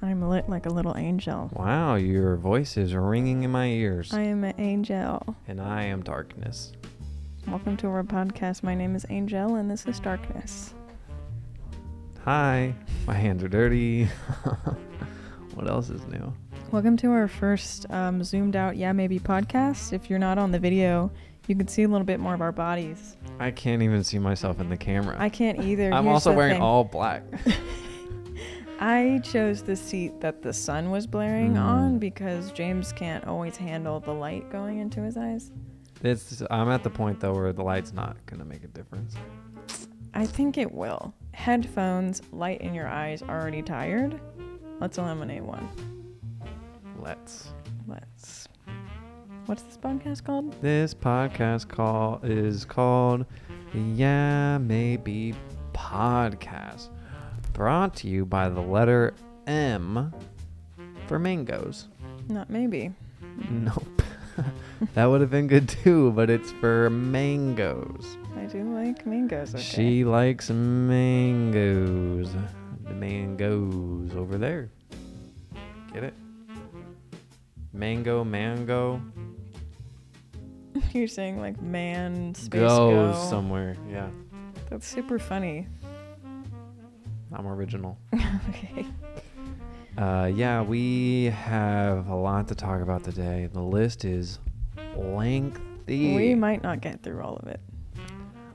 I'm lit like a little angel. Wow, your voice is ringing in my ears. I am an angel. And I am darkness. Welcome to our podcast. My name is Angel, and this is Darkness. Hi, my hands are dirty. What else is new? Welcome to our first zoomed out Yeah Maybe podcast. If you're not on the video, you can see a little bit more of our bodies. I can't even see myself in the camera. I can't either. I'm Here's also the wearing thing. all black. I chose the seat that the sun was blaring on because James can't always handle the light going into his eyes. I'm at the point though where the light's not gonna make a difference. I think it will. Headphones, light in your eyes, already tired. Let's eliminate one. Let's. What's this podcast called? This podcast is called Yeah Maybe Podcast. Brought to you by the letter M for mangoes. Not maybe. Nope. That would have been good too, but it's for mangoes. I do like mangoes. Okay. She likes mangoes. The mangoes over there. Get it? Mango. You're saying like man, space Goes go. somewhere. Yeah. That's super funny. I'm original. Okay. Yeah, we have a lot to talk about today. The list is lengthy. We might not get through all of it.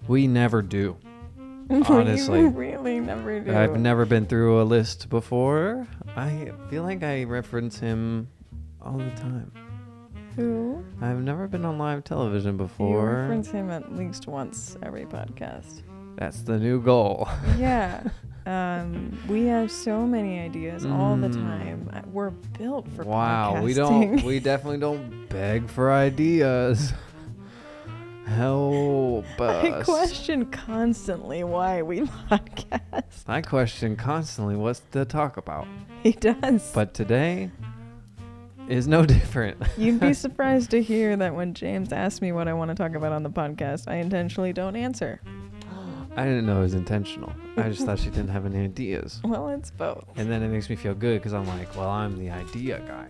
We never do. Honestly. We really never do. I've never been through a list before. I feel like I reference him all the time. Who? I've never been on live television before. You reference him at least once every podcast. That's the new goal. Yeah. We have so many ideas all the time. We're built for podcasting. We definitely don't beg for ideas. Help us. I question constantly why we podcast. I question constantly what's to talk about. He does. But today is no different. You'd be surprised to hear that when James asks me what I want to talk about on the podcast, I intentionally don't answer. I didn't know it was intentional. I just thought she didn't have any ideas. Well, it's both. And then it makes me feel good because I'm like, well, I'm the idea guy.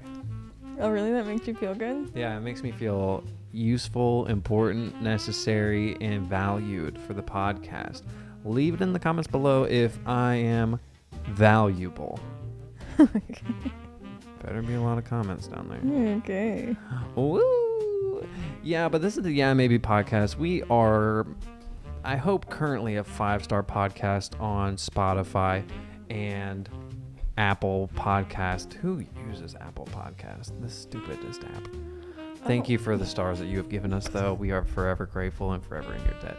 Oh, really? That makes you feel good? Yeah, it makes me feel useful, important, necessary, and valued for the podcast. Leave it in the comments below if I am valuable. Okay. Better be a lot of comments down there. Okay. Woo! Yeah, but this is the Yeah Maybe podcast. We are, I hope, currently a 5-star podcast on Spotify and Apple Podcast. Who uses Apple Podcast? The stupidest app. Thank you for the stars that you have given us, though. We are forever grateful and forever in your debt.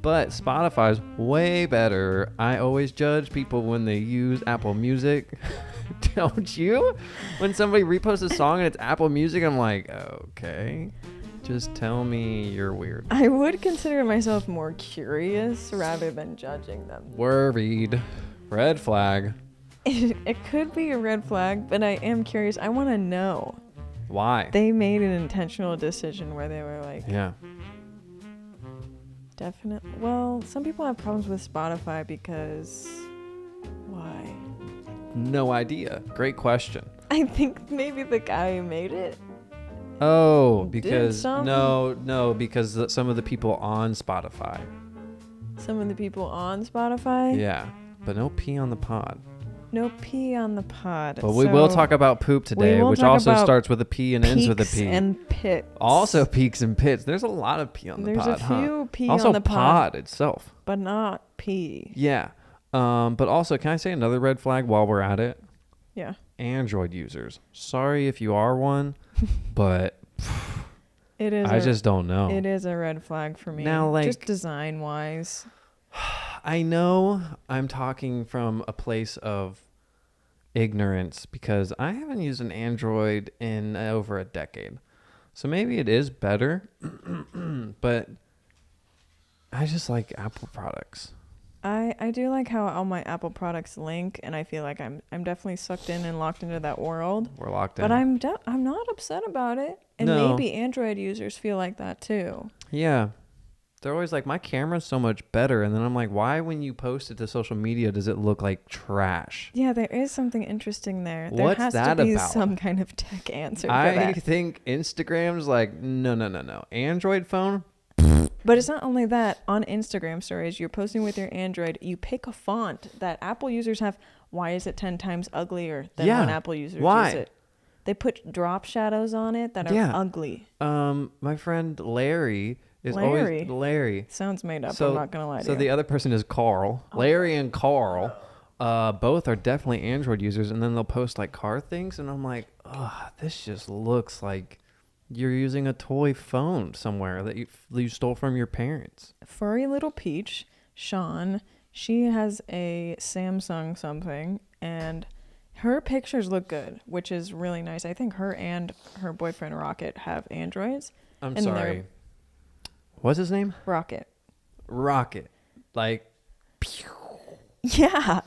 But Spotify's way better. I always judge people when they use Apple Music. Don't you? When somebody reposts a song and it's Apple Music, I'm like, okay. Just tell me you're weird. I would consider myself more curious rather than judging them. Worried. Red flag. It could be a red flag, but I am curious. I want to know. Why? They made an intentional decision where they were like, Yeah. definitely. Well, some people have problems with Spotify because why? No idea. Great question. I think maybe the guy who made it. Oh, Did because some? no, because some of the people on Spotify. Some of the people on Spotify. Yeah, but no pee on the pod. No pee on the pod. But we will talk about poop today, will which talk also about starts with a P and ends with a peaks P. and pits. Also peaks and pits. There's a lot of pee on the There's pod, a few pee Also on the pod, itself. but not pee. Yeah. But also, can I say another red flag while we're at it? Yeah. Android users. Sorry if you are one, but It is. I just don't know. It is a red flag for me. Now, like, just design wise. I know I'm talking from a place of ignorance because I haven't used an Android in over a decade. So maybe it is better, but I just like Apple products. I do like how all my Apple products link, and I feel like I'm definitely sucked in and locked into that world. We're locked in. But I'm not upset about it. And No. maybe Android users feel like that too. Yeah. they're always like, my camera's so much better. And then I'm like, why when you post it to social media does it look like trash? Yeah, there is something interesting there. There What's has that to be about? some kind of tech answer for I that. think Instagram's like, no. Android phone? But it's not only that. On Instagram stories, you're posting with your Android, you pick a font that Apple users have. Why is it 10 times uglier than when Apple users use it? They put drop shadows on it that are ugly. My friend Larry is always Larry. Sounds made up. I'm not gonna lie to you. So the other person is Carl. Larry and Carl, both are definitely Android users, and then they'll post like car things, and I'm like, oh, this just looks like you're using a toy phone somewhere that you stole from your parents. Furry little peach, Sean, she has a Samsung something, and her pictures look good, which is really nice. I think her and her boyfriend Rocket have Androids. I'm sorry. What's his name? Rocket. Like, pew. Yeah.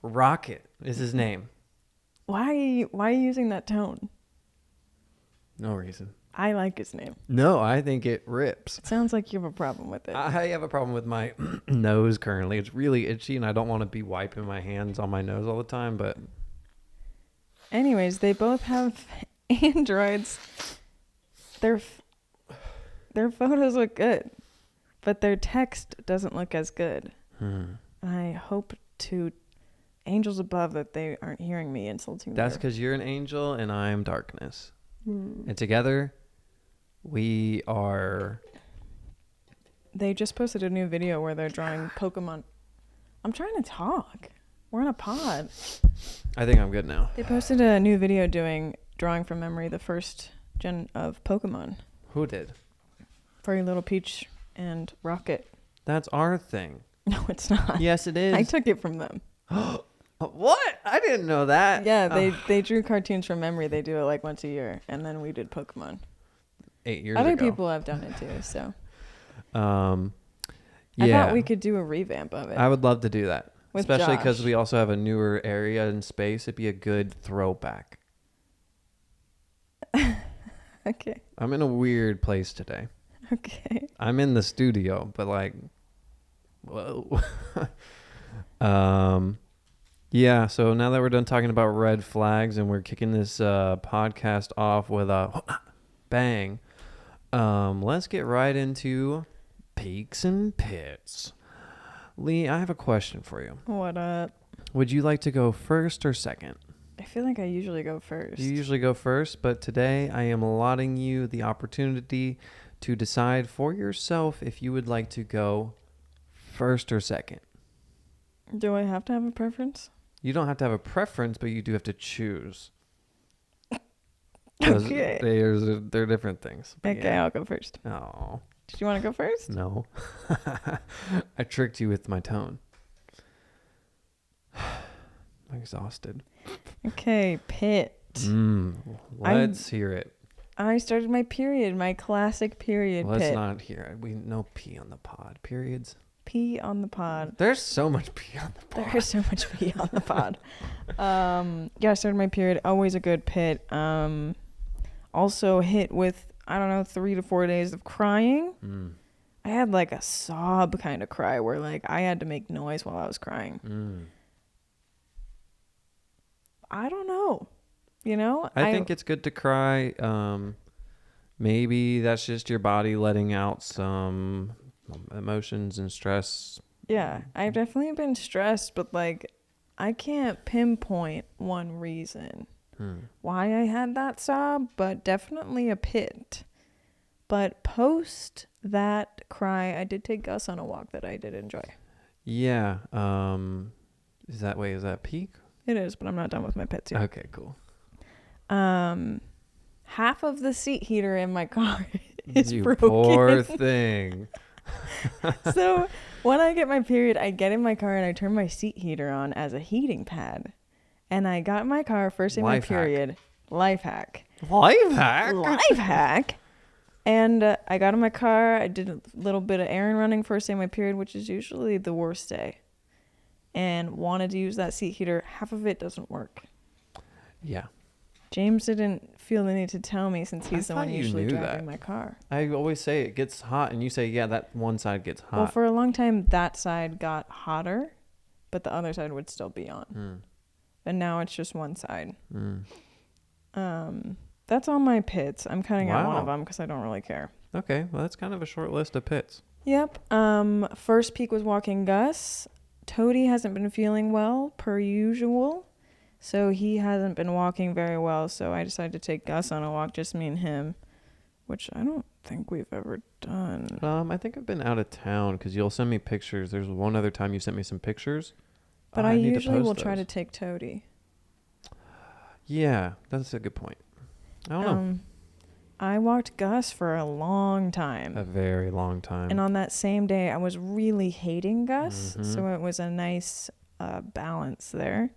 Rocket is his name. Why are you using that tone? No reason. I like his name. No, I think it rips. It sounds like you have a problem with it. I have a problem with my nose currently. It's really itchy, and I don't want to be wiping my hands on my nose all the time, but... Anyways, they both have Androids. Their photos look good, but their text doesn't look as good. I hope to angels above that they aren't hearing me insulting them. That's because you're an angel and I'm darkness. And together, we are... They just posted a new video where they're drawing Pokemon. I'm trying to talk. We're on a pod. I think I'm good now. They posted a new video drawing from memory the first gen of Pokemon. Who did? Furry Little Peach and Rocket. That's our thing. No, it's not. Yes, it is. I took it from them. What? I didn't know that. Yeah, they drew cartoons from memory. They do it like once a year, and then we did Pokemon. 8 years Other ago. people have done it too, so. Yeah. I thought we could do a revamp of it. I would love to do that. With Especially because Josh. we also have a newer area in space. It'd be a good throwback. Okay. I'm in a weird place today. Okay. I'm in the studio, but like, whoa. Yeah, so now that we're done talking about red flags and we're kicking this podcast off with a bang, let's get right into peaks and pits. Lee, I have a question for you. What up? Would you like to go first or second? I feel like I usually go first. You usually go first, but today I am allotting you the opportunity to decide for yourself if you would like to go first or second. Do I have to have a preference? You don't have to have a preference, but you do have to choose. Okay. They're different things. Okay, yeah. I'll go first. Oh, Did you want to go first? no. I tricked you with my tone. I'm exhausted. Okay, pit. Let's hear it. I started my period, my classic period Let's pit. not hear it. We no pee on the pod. Periods. Pee on the pod. There's so much pee on the pod. There's so much pee on the pod. Yeah, I started my period. Always a good pit. Also hit with, 3 to 4 days of crying. I had like a sob kind of cry where like I had to make noise while I was crying. I don't know. I think it's good to cry. Maybe that's just your body letting out some emotions and stress. Yeah, I've definitely been stressed, but like I can't pinpoint one reason why I had that sob, but definitely a pit. But post that cry, I did take Gus on a walk that I did enjoy. Yeah. Is that peak? It is, but I'm not done with my pits yet. Okay, cool. Half of the seat heater in my car is you broken. Poor thing. So when I get my period, I get in my car and I turn my seat heater on as a heating pad. And I got in my car first day of my period. Life hack. Life hack? Life hack. And I got in my car. I did a little bit of errand running first day of my period, which is usually the worst day. And wanted to use that seat heater. Half of it doesn't work. Yeah. James didn't feel the need to tell me since he's the thought one you usually knew driving that. my car. I always say it gets hot, and you say, yeah, that one side gets hot. Well, for a long time, that side got hotter, but the other side would still be on. And now it's just one side. That's all my pits. I'm cutting out one of them because I don't really care. Okay, well, that's kind of a short list of pits. Yep. First peak was walking Gus. Toady hasn't been feeling well, per usual. So he hasn't been walking very well. So I decided to take Gus on a walk, just me and him, which I don't think we've ever done. I think I've been out of town because you'll send me pictures. There's one other time you sent me some pictures. But I usually will try to take Toady. Yeah, that's a good point. I don't know. I walked Gus for a long time. A very long time. And on that same day, I was really hating Gus. So it was a nice balance there.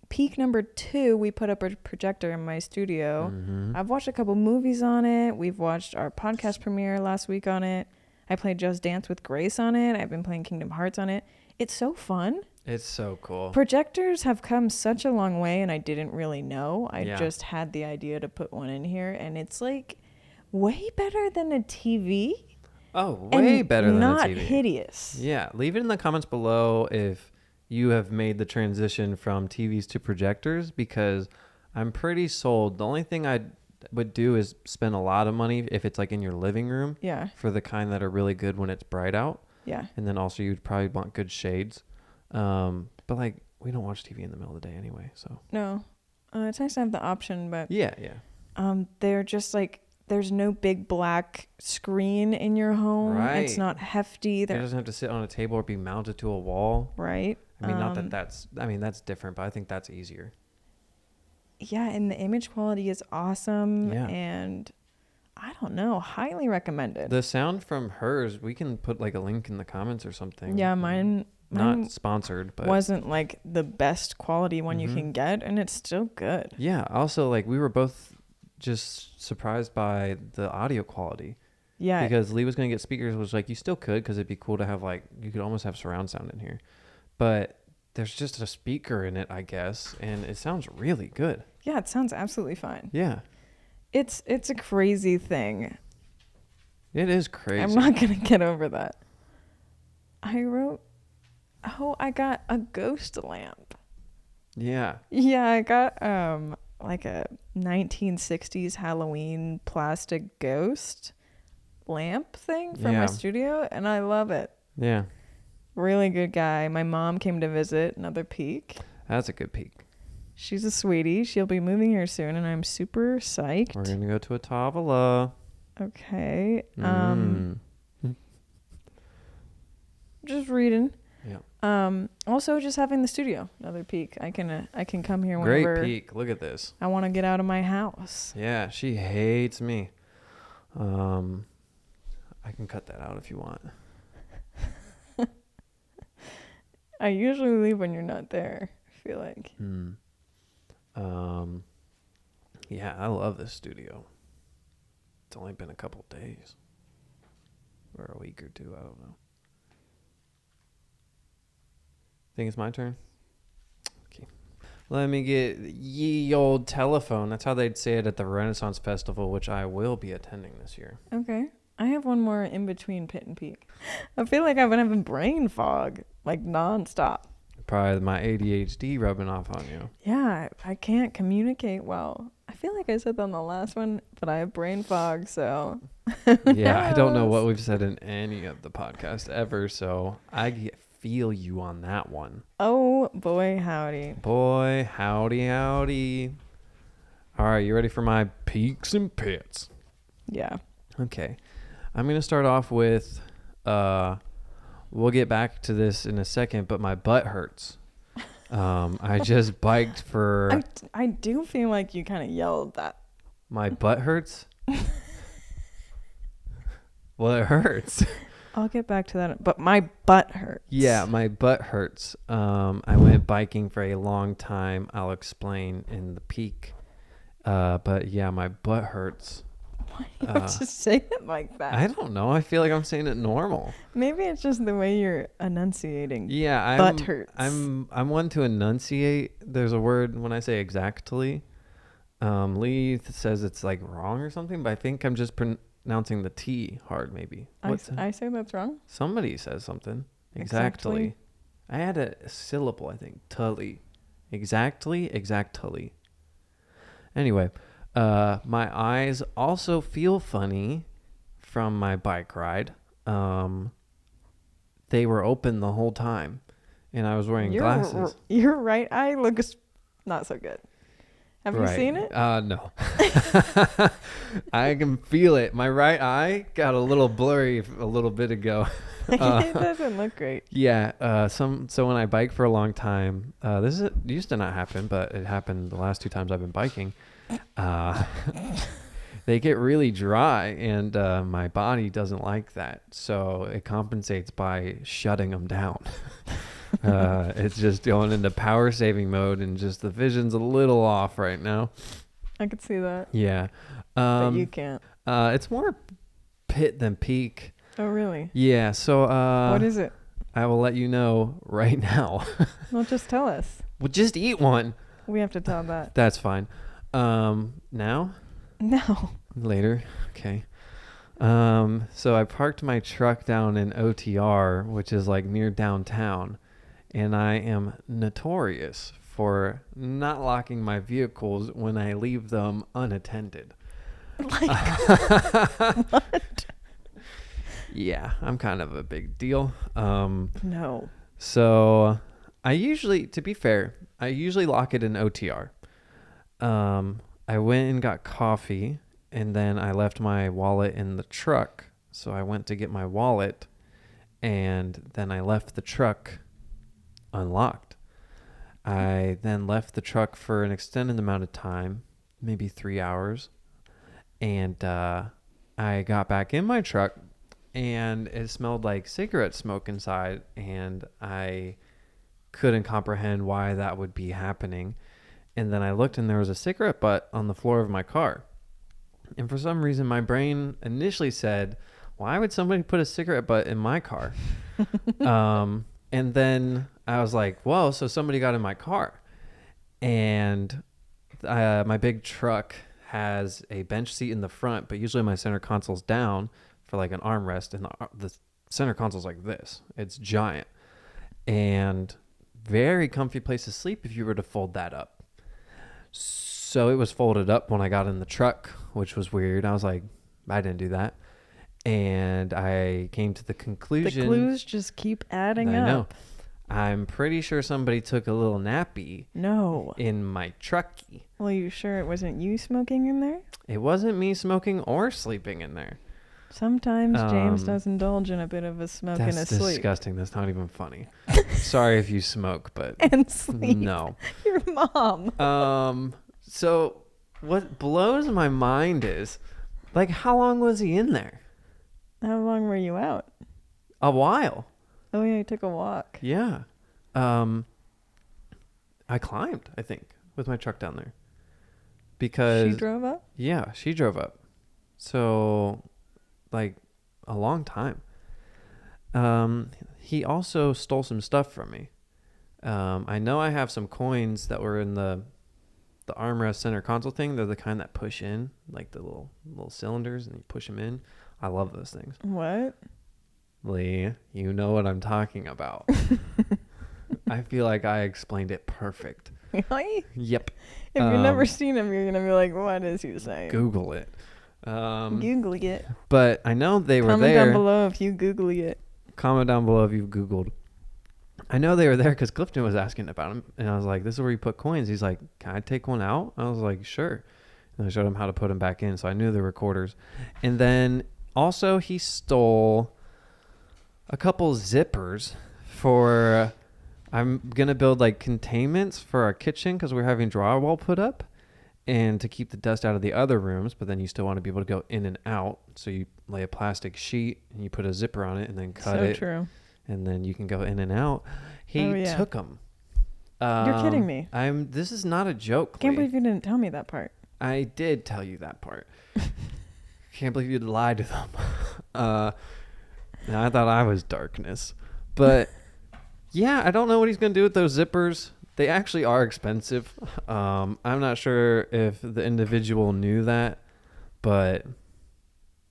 Peak number 2, we put up a projector in my studio. I've watched a couple movies on it. We've watched our podcast premiere last week on it. I played Just Dance with Grace on it. I've been playing Kingdom Hearts on it. It's so fun. It's so cool. Projectors have come such a long way, and I didn't really know. I just had the idea to put one in here, and it's like way better than a TV. Oh, way better than a TV. Not hideous. Yeah, leave it in the comments below if you have made the transition from TVs to projectors, because I'm pretty sold. The only thing I would do is spend a lot of money if it's like in your living room. Yeah. For the kind that are really good when it's bright out. Yeah. And then also you'd probably want good shades. But like we don't watch TV in the middle of the day anyway, so. No. It's nice to have the option, but yeah. They're just like, there's no big black screen in your home. Right. It's not hefty. It doesn't have to sit on a table or be mounted to a wall. Right. I mean, that's different, but I think that's easier. Yeah, and the image quality is awesome. Yeah. And I don't know, highly recommended. The sound from hers, we can put like a link in the comments or something. Yeah, mine not sponsored, but wasn't like the best quality one you can get, and it's still good. Yeah. Also, like we were both just surprised by the audio quality. Yeah. Because Lee was going to get speakers, was like, you still could, because it'd be cool to have like, you could almost have surround sound in here. But there's just a speaker in it, I guess, and it sounds really good. Yeah, it sounds absolutely fine. Yeah. It's a crazy thing. It is crazy. I'm not going to get over that. I got a ghost lamp. Yeah. Yeah, I got like a 1960s Halloween plastic ghost lamp thing for my studio, and I love it. Yeah. Really good guy. My mom came to visit, another peak. That's a good peak. She's a sweetie. She'll be moving here soon, and I'm super psyched. We're going to go to a Tavala. Okay. Just reading. Yeah. Also just having the studio, another peak. I can come here whenever. Great peak. Look at this. I want to get out of my house. Yeah, she hates me. I can cut that out if you want. I usually leave when you're not there, I feel like. Yeah, I love this studio. It's only been a couple days. Or a week or two, I don't know. Think it's my turn? Okay. Let me get ye old telephone. That's how they'd say it at the Renaissance Festival, which I will be attending this year. Okay. I have one more in between pit and peak. I feel like I've been having brain fog, like nonstop. Probably my ADHD rubbing off on you. Yeah, I can't communicate well. I feel like I said that on the last one, but I have brain fog, so. Yeah, I don't know what we've said in any of the podcasts ever, so I feel you on that one. Oh, boy, howdy. Boy, howdy, howdy. All right, you ready for my peaks and pits? Yeah. Okay. I'm going to start off with, we'll get back to this in a second, but my butt hurts. I just biked for... I do feel like you kind of yelled that. My butt hurts? Well, it hurts. I'll get back to that, but my butt hurts. Yeah, my butt hurts. I went biking for a long time. I'll explain in the peak. But yeah, my butt hurts. Why do you have to say it like that? I don't know. I feel like I'm saying it normal. Maybe it's just the way you're enunciating. Yeah, butt hurts. I'm one to enunciate. There's a word when I say exactly. Lee says it's like wrong or something, but I think I'm just pronouncing the T hard. Maybe. I say that's wrong. Somebody says something. Exactly. I had a syllable. I think tully. Exactly. Anyway, my eyes also feel funny from my bike ride. They were open the whole time, and I was wearing glasses. Your right eye looks not so good. Have you seen it? No. I can feel it. My right eye got a little blurry a little bit ago. It doesn't look great. Yeah. So when I bike for a long time, used to not happen, but it happened the last 2 times I've been biking. They get really dry, and my body doesn't like that. So it compensates by shutting them down. It's just going into power saving mode, and just the vision's a little off right now. I could see that. Yeah. But you can't. It's more pit than peak. Oh, really? Yeah. So what is it? I will let you know right now. Well, just tell us. Well, just eat one. We have to tell that. That's fine. Now? No. Later. Okay. So I parked my truck down in OTR, which is like near downtown, and I am notorious for not locking my vehicles when I leave them unattended. What? Yeah, I'm kind of a big deal. No. So to be fair, I usually lock it in OTR. I went and got coffee, and then I left my wallet in the truck. So I went to get my wallet, and then I left the truck unlocked. I then left the truck for an extended amount of time, maybe 3 hours. And I got back in my truck, and it smelled like cigarette smoke inside, and I couldn't comprehend why that would be happening. And then I looked, and there was a cigarette butt on the floor of my car. And for some reason, my brain initially said, why would somebody put a cigarette butt in my car? And then I was like, whoa, so somebody got in my car. And my big truck has a bench seat in the front, but usually my center console's down for like an armrest, and the center console's like this. It's giant. And very comfy place to sleep if you were to fold that up. So it was folded up when I got in the truck, which was weird. I was like, I didn't do that. And I came to the conclusion. The clues just keep adding up. I know. I'm pretty sure somebody took a little nappy. No. In my truckie. Well, you sure it wasn't you smoking in there? It wasn't me smoking or sleeping in there. Sometimes James does indulge in a bit of a smoke in his sleep. That's disgusting. That's not even funny. Sorry if you smoke, but and sleep. No. Your mom. So what blows my mind is, like, how long was he in there? How long were you out? A while. Oh yeah, you took a walk. Yeah. I climbed, I think, with my truck down there. Because she drove up? Yeah, she drove up. So, like, a long time. He also stole some stuff from me. I know I have some coins that were in the armrest center console thing. They're the kind that push in, like the little cylinders, and you push them in. I love those things. What? Lee, you know what I'm talking about. I feel like I explained it perfect. Really? Yep. If you've never seen him, you're going to be like, what is he saying? Google it. Google it. But I know they were there. Comment down below if you Google it. Comment down below if you've Googled. I know they were there because Clifton was asking about him. And I was like, this is where you put coins. He's like, can I take one out? I was like, sure. And I showed him how to put them back in. So I knew they were quarters. And then also he stole a couple zippers for... I'm going to build like containments for our kitchen because we're having drywall put up and to keep the dust out of the other rooms. But then you still want to be able to go in and out. So you lay a plastic sheet and you put a zipper on it and then cut it. So true. And then you can go in and out. He took them. You're kidding me. This is not a joke. Can't believe you didn't tell me that part. I did tell you that part. Can't believe you lied to them. I thought I was darkness. But... yeah, I don't know what he's going to do with those zippers. They actually are expensive. I'm not sure if the individual knew that, but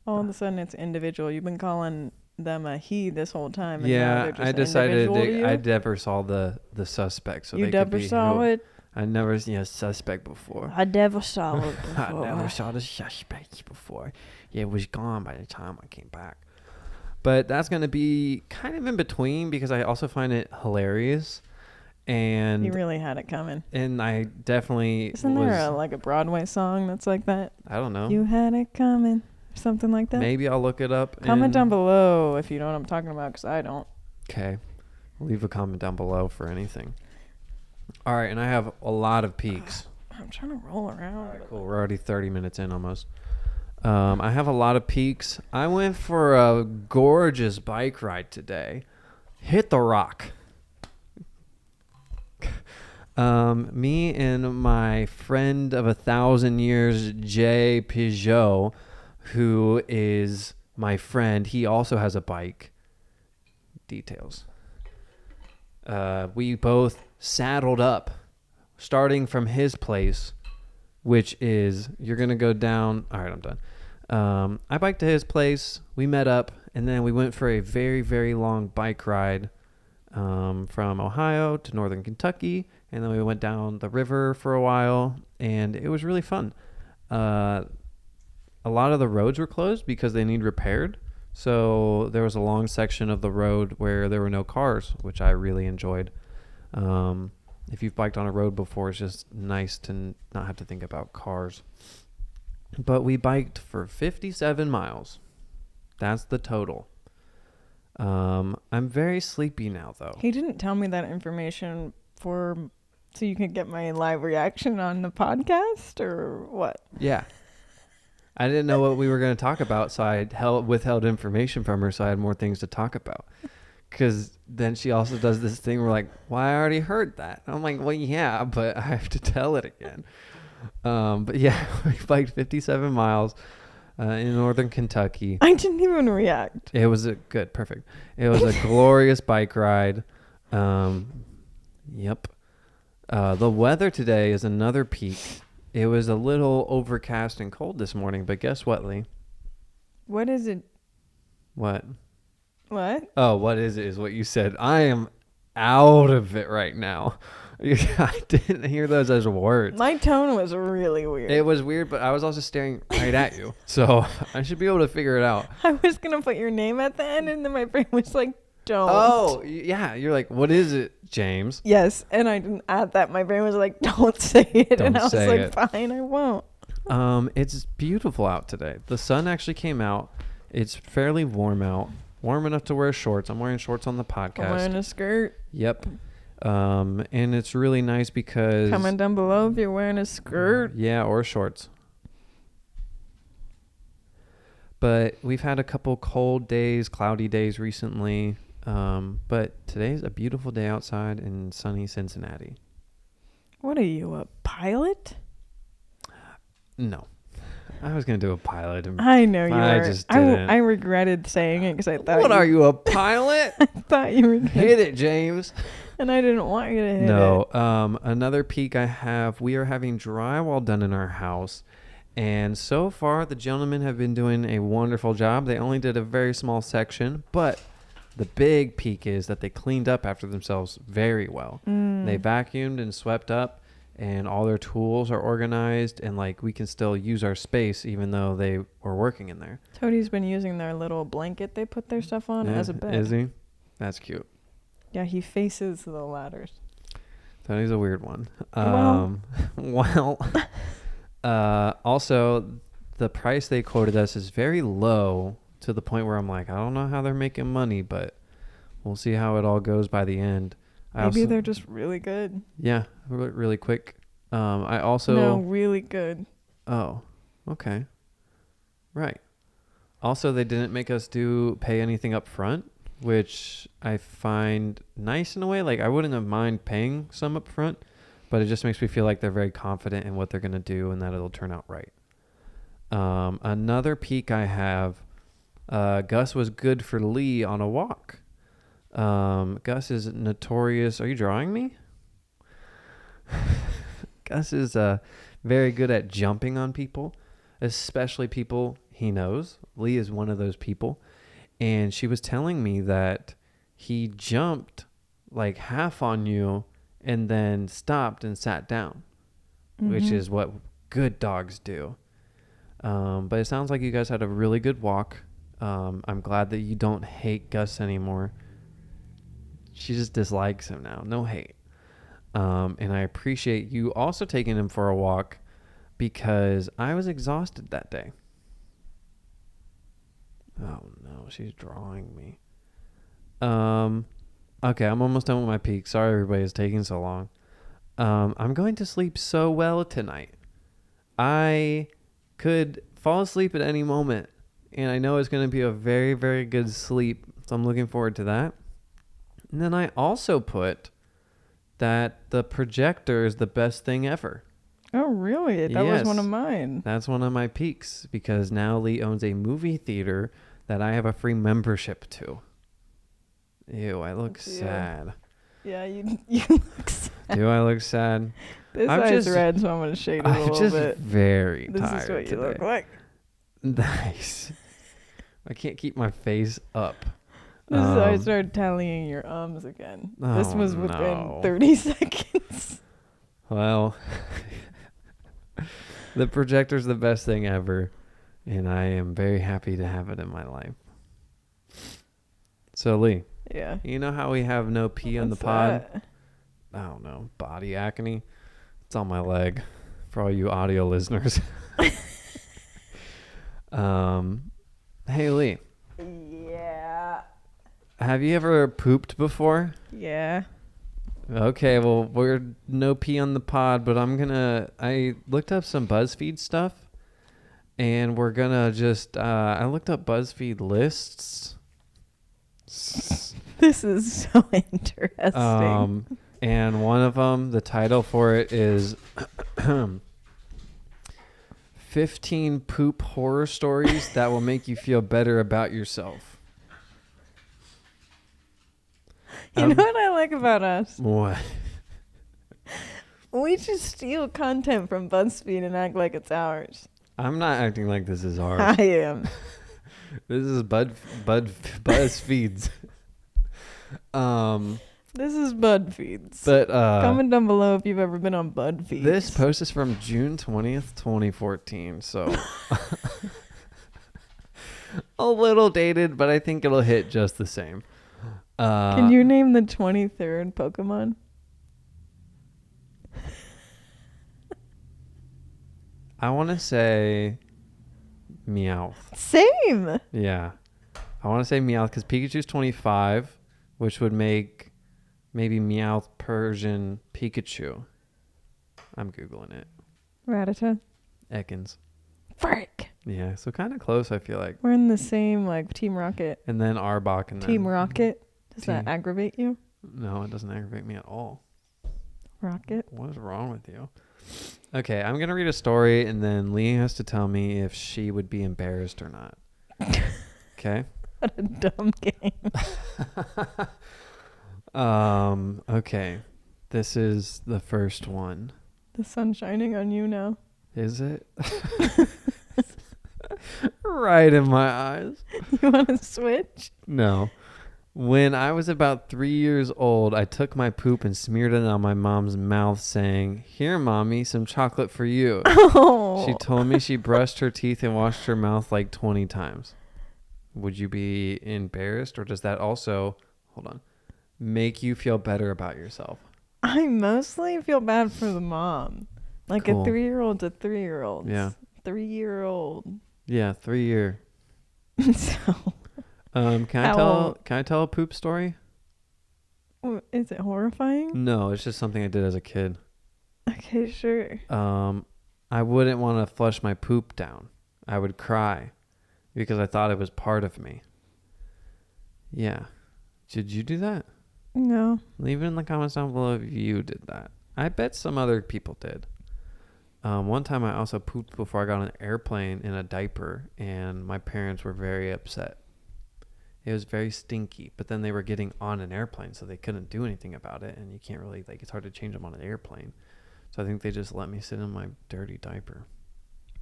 All of a sudden it's individual. You've been calling them a he this whole time, and now yeah, they're just I decided individual to you? I never saw the suspect, so You they could never be saw who. it? I never seen a suspect before. I never saw it I before. never saw the suspect before. Yeah, it was gone by the time I came back. But that's going to be kind of in between because I also find it hilarious. And You really had it coming. and I definitely Isn't there like a Broadway song that's like that? I don't know. You had it coming. Or something like that? Maybe I'll look it up. Comment down below if you know what I'm talking about, because I don't. Okay. Leave a comment down below for anything. All right, and I have a lot of peaks. I'm trying to roll around. All right, cool. We're already 30 minutes in almost. I have a lot of peaks. I went for a gorgeous bike ride today. Hit the rock. Me and my friend of 1,000 years, Jay Peugeot, who is my friend. He also has a bike. Details. We both saddled up, starting from his place, which is, you're going to go down. All right, I'm done. I biked to his place. We met up, and then we went for a very, very long bike ride from Ohio to northern Kentucky, and then we went down the river for a while, and it was really fun. A lot of the roads were closed because they need repaired. So there was a long section of the road where there were no cars, which I really enjoyed. If you've biked on a road before, it's just nice to not have to think about cars. But we biked for 57 miles. That's the total. I'm very sleepy now, though. He didn't tell me that information so you could get my live reaction on the podcast, or what? Yeah. I didn't know what we were going to talk about, so I withheld information from her so I had more things to talk about. Because then she also does this thing where like, well, I already heard that. I'm like, well, yeah, but I have to tell it again. But yeah, we biked 57 miles in northern Kentucky. I didn't even react. It was perfect. It was a glorious bike ride. Yep. The weather today is another peak. It was a little overcast and cold this morning, but guess what, Lee? What is it? What? What? Oh, what is it is what you said. I am out of it right now. I didn't hear those as words. My tone was really weird. It was weird, but I was also staring right at you. So I should be able to figure it out. I was going to put your name at the end, and then my brain was like, don't. Oh, yeah. You're like, what is it, James? Yes, and I didn't add that. My brain was like, don't say it. Don't and I was say like, it. fine, I won't. It's beautiful out today. The sun actually came out. It's fairly warm out. Warm enough to wear shorts. I'm wearing shorts on the podcast. I'm wearing a skirt. Yep. And it's really nice because... Comment down below if you're wearing a skirt. Yeah, or shorts. But we've had a couple cold days, cloudy days recently. But today's a beautiful day outside in sunny Cincinnati. What are you, a pilot? No. I was going to do a pilot. And I know you I were. just didn't. I regretted saying it because I thought What are you, a pilot? I thought you were Hit it, James. and I didn't want you to hit it. No. Another peak I have, we are having drywall done in our house. And so far, the gentlemen have been doing a wonderful job. They only did a very small section, but the big peak is that they cleaned up after themselves very well. They vacuumed and swept up, and all their tools are organized, and like we can still use our space even though they were working in there. Toadie's been using their little blanket they put their stuff on as a bed. Is he? That's cute. Yeah, he faces the ladders. Tony's a weird one. Well. Also, the price they quoted us is very low to the point where I'm like, I don't know how they're making money, but we'll see how it all goes by the end. Maybe they're just really good. Yeah, really quick. I also... No, really good. Oh, okay. Right. Also, they didn't make us pay anything up front, which I find nice in a way. Like, I wouldn't have mind paying some up front, but it just makes me feel like they're very confident in what they're going to do and that it'll turn out right. Another peak I have, Gus was good for Lee on a walk. Gus is notorious. Are you drawing me? Gus is very good at jumping on people, especially people he knows. Lee is one of those people. And she was telling me that he jumped like half on you and then stopped and sat down, which is what good dogs do. But it sounds like you guys had a really good walk. I'm glad that you don't hate Gus anymore. She just dislikes him now. No hate. And I appreciate you also taking him for a walk because I was exhausted that day. Oh no, she's drawing me. Okay, I'm almost done with my peak. Sorry everybody is taking so long. I'm going to sleep so well tonight. I could fall asleep at any moment, and I know it's going to be a very, very good sleep, so I'm looking forward to that. And then I also put that the projector is the best thing ever. Oh, really? That was one of mine. That's one of my peaks because now Lee owns a movie theater that I have a free membership to. Ew, I look sad. Yeah, you look sad. Do I look sad? This eye's red, so I'm going to shade it a little bit. I'm just very tired This is what you today. look like. Nice. I can't keep my face up. This is how I started tallying your ums again. This was within 30 seconds. Well, the projector's the best thing ever, and I am very happy to have it in my life. So, Lee. Yeah. You know how we have no pee on the pod? I don't know. Body acne. It's on my leg for all you audio listeners. Hey, Lee. Yeah. Have you ever pooped before? Yeah. Okay, well, we're no pee on the pod, but I looked up some BuzzFeed stuff, and we're gonna just, I looked up BuzzFeed lists. This is so interesting. And one of them, the title for it is 15 poop horror stories that will make you feel better about yourself. You know what I like about us? What? We just steal content from BuzzFeed and act like it's ours. I'm not acting like this is ours. I am. This is BuzzFeed's. This is BuzzFeed's. But comment down below if you've ever been on BuzzFeed. This post is from June 20th, 2014. So a little dated, but I think it'll hit just the same. Can you name the 23rd Pokemon? I want to say Meowth. Same. Yeah. I want to say Meowth because Pikachu's 25, which would make maybe Meowth Persian Pikachu. I'm Googling it. Rattata. Ekans. Frick. Yeah, so kind of close, I feel like. We're in the same, like, Team Rocket. And then Arbok and Team then Rocket. Does that aggravate you? No, it doesn't aggravate me at all. Rocket. What is wrong with you? Okay, I'm going to read a story, and then Lee has to tell me if she would be embarrassed or not. Okay? What a dumb game. Okay. This is the first one. The sun's shining on you now. Is it? Right in my eyes. You want to switch? No. When I was about 3 years old, I took my poop and smeared it on my mom's mouth, saying, "Here, Mommy, some chocolate for you." Oh. She told me she brushed her teeth and washed her mouth like 20 times. Would you be embarrassed, or does that also, make you feel better about yourself? I mostly feel bad for the mom. Like Cool. a 3-year-old's a 3-year-old. Yeah. 3-year-old. Yeah, 3 year. So. Can I tell a poop story? Is it horrifying? No, it's just something I did as a kid. Okay, sure. I wouldn't want to flush my poop down. I would cry because I thought it was part of me. Yeah. Did you do that? No. Leave it in the comments down below if you did that. I bet some other people did. One time I also pooped before I got on an airplane in a diaper, and my parents were very upset. It was very stinky, but then they were getting on an airplane, so they couldn't do anything about it, and you can't really, it's hard to change them on an airplane. So I think they just let me sit in my dirty diaper.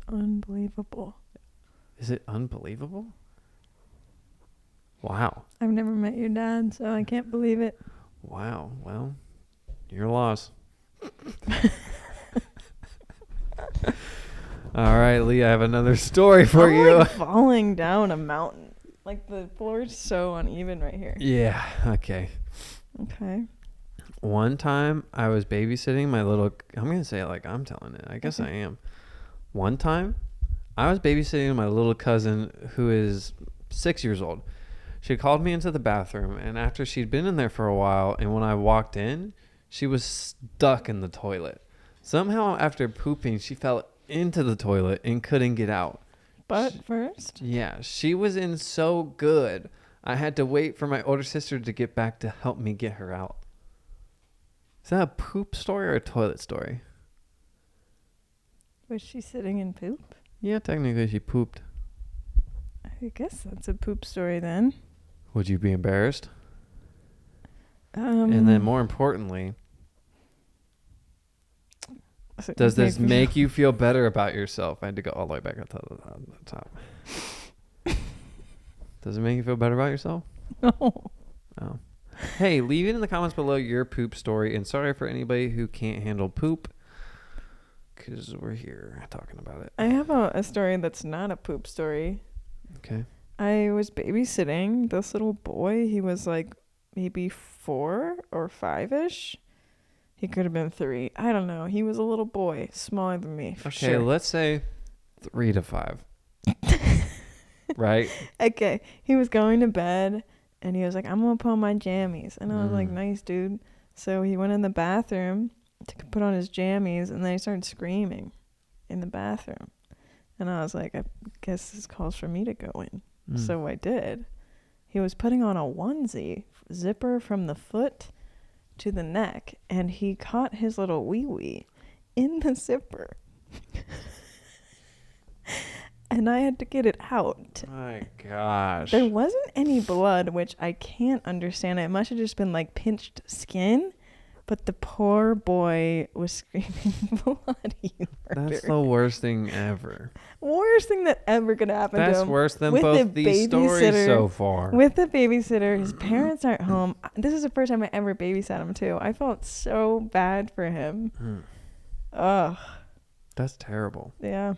Unbelievable. Is it unbelievable? Wow. I've never met your dad, so I can't believe it. Wow. Well, your loss. All right, Lee, I have another story for you. Like falling down a mountain. Like the floor's so uneven right here. Yeah. Okay. Okay. One time I was babysitting my little, I'm going to say it like I'm telling it. I guess I am. One time I was babysitting my little cousin who is 6 years old. She called me into the bathroom, and after she'd been in there for a while, and when I walked in, she was stuck in the toilet. Somehow after pooping, she fell into the toilet and couldn't get out. Butt first? Yeah, she was in so good. I had to wait for my older sister to get back to help me get her out. Is that a poop story or a toilet story? Was she sitting in poop? Yeah, technically she pooped. I guess that's a poop story then. Would you be embarrassed? And then more importantly, does this make you feel better about yourself? I had to go all the way back up to the top. Does it make you feel better about yourself? No. Oh. Hey, leave it in the comments below your poop story. And sorry for anybody who can't handle poop, because we're here talking about it. I have a story that's not a poop story. Okay. I was babysitting this little boy. He was like maybe 4 or 5-ish. He could have been 3. I don't know. He was a little boy, smaller than me. For Okay, sure. let's say 3 to 5. Right? Okay. He was going to bed, and he was like, I'm going to put on my jammies. And I was like, nice, dude. So he went in the bathroom to put on his jammies, and then he started screaming in the bathroom. And I was like, I guess this calls for me to go in. So I did. He was putting on a onesie, zipper from the foot to the neck, and he caught his little wee-wee in the zipper. And I had to get it out. My gosh. There wasn't any blood, which I can't understand. It must have just been like pinched skin. But the poor boy was screaming bloody murder. That's the worst thing ever. Worst thing that ever could happen to him. That's worse than With both the these stories so far. With the babysitter, his parents aren't home. This is the first time I ever babysat him too. I felt so bad for him. Ugh. That's terrible. Yeah.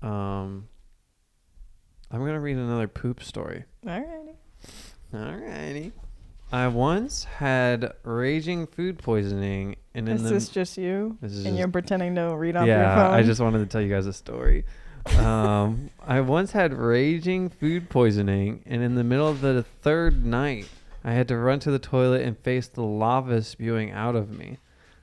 I'm gonna read another poop story. Alrighty. I once had raging food poisoning, and Is this just you? And you're pretending to read off your phone? Yeah, I just wanted to tell you guys a story. I once had raging food poisoning, and in the middle of the 3rd night, I had to run to the toilet and face the lava spewing out of me.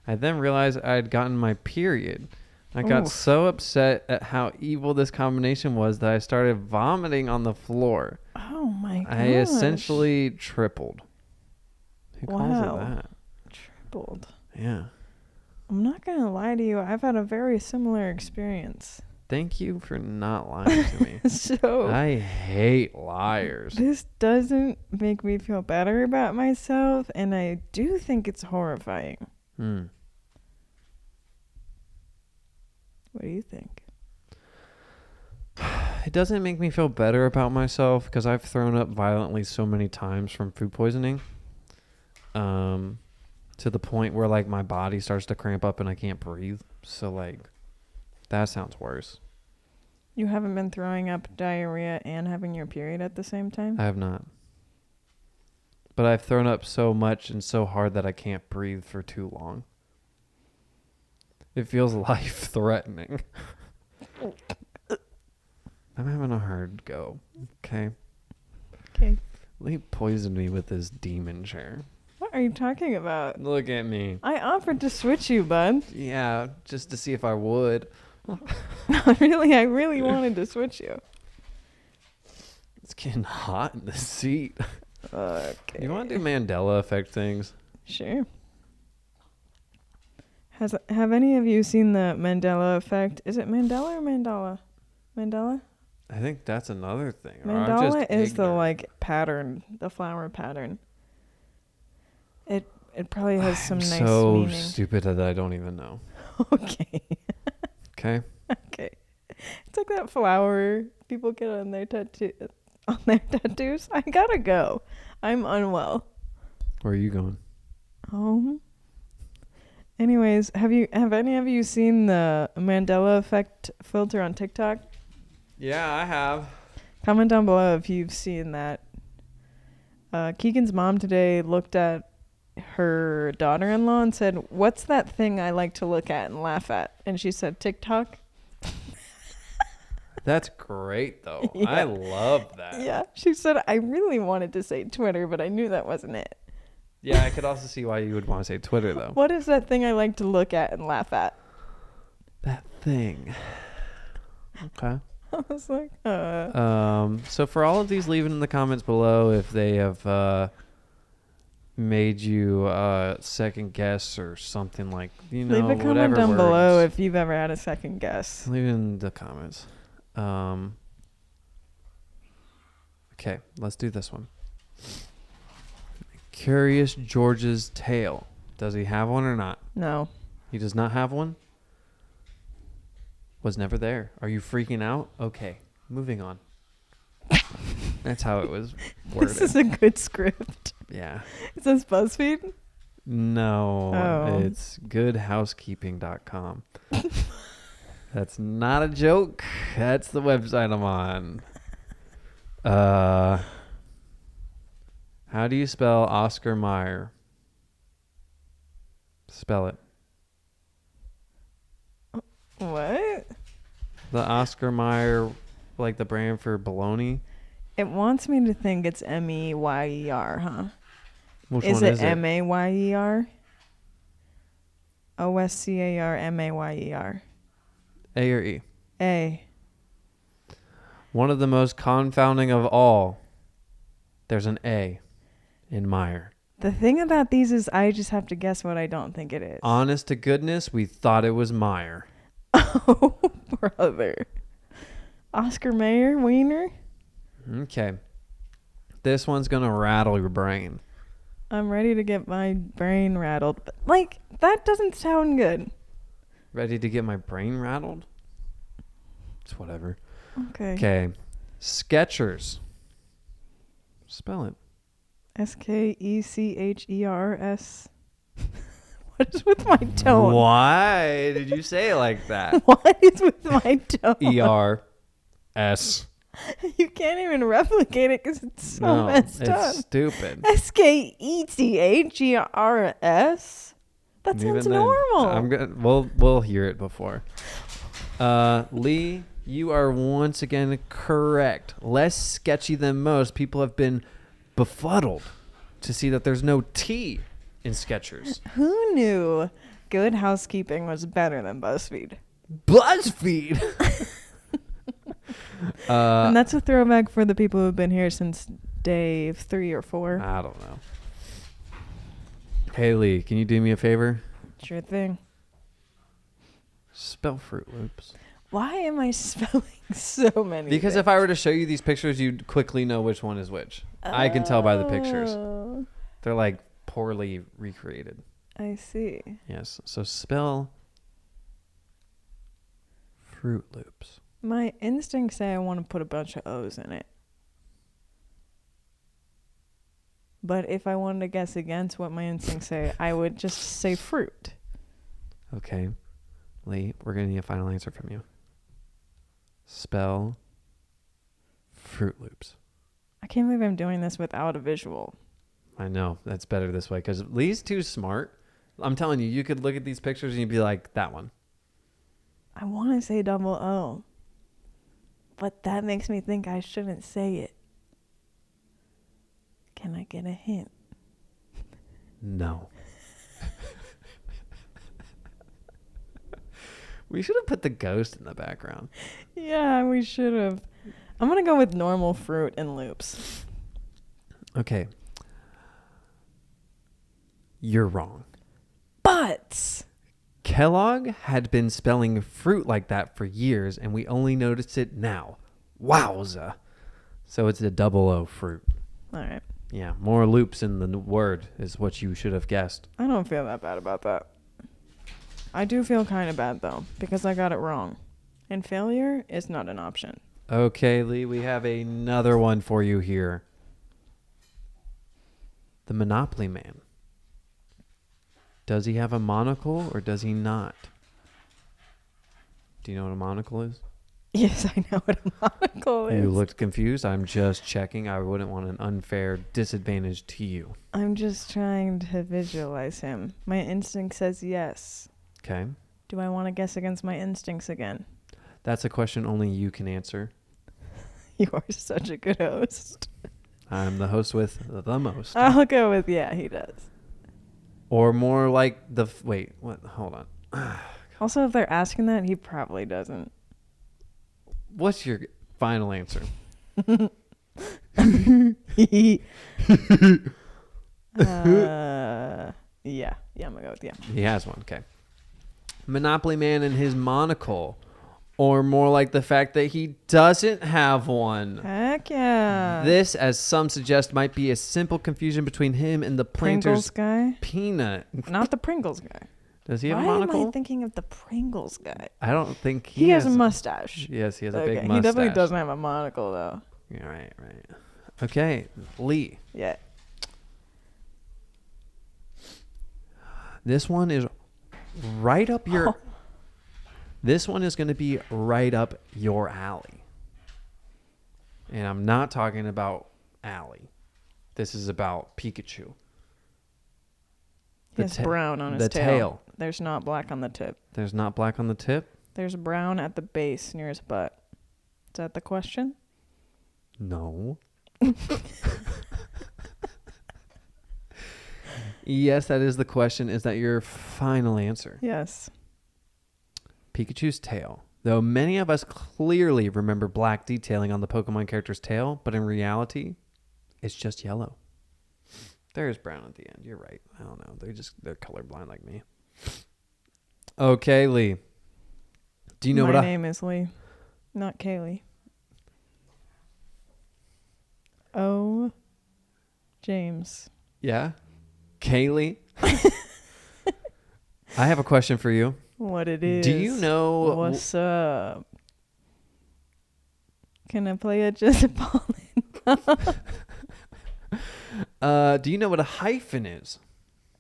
I then realized I had gotten my period. I got so upset at how evil this combination was that I started vomiting on the floor. Oh my gosh. I essentially tripled. Who calls it that? Tripled. Yeah. I'm not going to lie to you. I've had a very similar experience. Thank you for not lying to me. So I hate liars. This doesn't make me feel better about myself, and I do think it's horrifying. What do you think? It doesn't make me feel better about myself because I've thrown up violently so many times from food poisoning. To the point where like my body starts to cramp up and I can't breathe. So like that sounds worse. You haven't been throwing up diarrhea and having your period at the same time? I have not. But I've thrown up so much and so hard that I can't breathe for too long. It feels life-threatening. I'm having a hard go. Okay. Lee poisoned me with this demon chair. What are you talking about? Look at me. I offered to switch you, bud. Yeah, just to see if I would. I really wanted to switch you. It's getting hot in the seat. Okay. You want to do Mandela effect things? Sure. Have any of you seen the Mandela effect? Is it Mandela or Mandala? Mandela? I think that's another thing. Mandala is the like pattern, the flower pattern. It probably has some nice meaning. So stupid that I don't even know. Okay. Okay. Okay. It's like that flower people get on their tattoos. I gotta go. I'm unwell. Where are you going? Home. Anyways, have any of you seen the Mandela effect filter on TikTok? Yeah, I have. Comment down below if you've seen that. Keegan's mom today looked at her daughter-in-law and said, "What's that thing I like to look at and laugh at?" And she said, "TikTok." That's great, though. Yeah. I love that. Yeah. She said, "I really wanted to say Twitter, but I knew that wasn't it." Yeah, I could also see why you would want to say Twitter, though. What is that thing I like to look at and laugh at? That thing. Okay. I was like, So for all of these, leave it in the comments below if they have made you second guess or something like, leave a comment whatever down words. below if you've ever had a second guess. Leave it in the comments. Okay, let's do this one. Curious George's Tale. Does he have one or not? No. He does not have one? Was never there. Are you freaking out? Okay, moving on. That's how it was worded. This is a good script. Yeah. It says BuzzFeed? No, Oh. it's goodhousekeeping.com. That's not a joke. That's the website I'm on. How do you spell Oscar Mayer? Spell it. What? The Oscar Mayer, like the brand for bologna. It wants me to think it's Meyer, huh? Which Is one it is it? Mayer? Oscar Mayer. A or E? A. One of the most confounding of all. There's an A in Meyer. The thing about these is I just have to guess what I don't think it is. Honest to goodness, we thought it was Meyer. Oh, brother. Oscar Mayer Wiener? Okay. This one's going to rattle your brain. I'm ready to get my brain rattled. But, like, that doesn't sound good. Ready to get my brain rattled? It's whatever. Okay. Okay. Skechers. Spell it. Skechers. What is with my tone? Why did you say it like that? What is with my tone? ERS. You can't even replicate it because it's so No, messed it's up. stupid. Skechers. That Even sounds then, normal. We'll hear it before. Lee, you are once again correct. Less sketchy than most. People have been befuddled to see that there's no T in Skechers. Who knew Good Housekeeping was better than BuzzFeed? BuzzFeed. And that's a throwback for the people who've been here since day 3 or 4. I don't know. Hey Lee, can you do me a favor? Sure thing. Spell Fruit Loops. Why am I spelling so many Because things? if I were to show you these pictures, you'd quickly know which one is which. I can tell by the pictures. Oh, They're like poorly recreated. I see. Yes. So spell Fruit Loops. My instincts say I want to put a bunch of O's in it. But if I wanted to guess against what my instincts say, I would just say fruit. Okay. Lee, we're going to need a final answer from you. Spell Fruit Loops. I can't believe I'm doing this without a visual. I know. That's better this way because Lee's too smart. I'm telling you, you could look at these pictures and you'd be like, that one. I want to say double O. But that makes me think I shouldn't say it. Can I get a hint? No. We should have put the ghost in the background. Yeah, we should have. I'm going to go with normal fruit and loops. Okay. You're wrong. But Kellogg had been spelling fruit like that for years, and we only noticed it now. Wowza. So it's a double O fruit. all right. Yeah, more loops in the word is what you should have guessed. I don't feel that bad about that. I do feel kind of bad, though, because I got it wrong. And failure is not an option. Okay, Lee, we have another one for you here. The Monopoly Man. Does he have a monocle or does he not? Do you know what a monocle is? Yes, I know what a monocle is. You looked confused. I'm just checking. I wouldn't want an unfair disadvantage to you. I'm just trying to visualize him. My instinct says yes. Okay. Do I want to guess against my instincts again? That's a question only you can answer. You are such a good host. I'm the host with the most. I'll go with yeah, he does. Or more like the... Wait, what? Hold on. Also, if they're asking that, he probably doesn't. What's your final answer? Yeah, I'm gonna go with yeah. He has one. Okay. Monopoly Man and his monocle. Or more like the fact that he doesn't have one. Heck yeah. This, as some suggest, might be a simple confusion between him and the Pringles planter's guy? peanut. Not the Pringles guy. Does he have Why a monocle? am I thinking of the Pringles guy? I don't think He has a mustache. Yes, he has a Okay, big mustache. he definitely doesn't have a monocle, though. Yeah, right. Okay, Lee. Yeah. This one is right up your... This one is going to be right up your alley. And I'm not talking about alley. This is about Pikachu. He has brown on his the tail. There's not black on the tip. There's not black on the tip? There's brown at the base near his butt. Is that the question? No. Yes, that is the question. Is that your final answer? Yes. Pikachu's tail. Though many of us clearly remember black detailing on the Pokemon character's tail, but in reality, it's just yellow. There's brown at the end. You're right. I don't know. They're colorblind like me. Okay, Lee. Do you know My name is Lee, not Kaylee. Oh, James. Yeah? Kaylee? I have a question for you. What it is? Do you know... What's up? Can I play it just falling? Do you know what a hyphen is?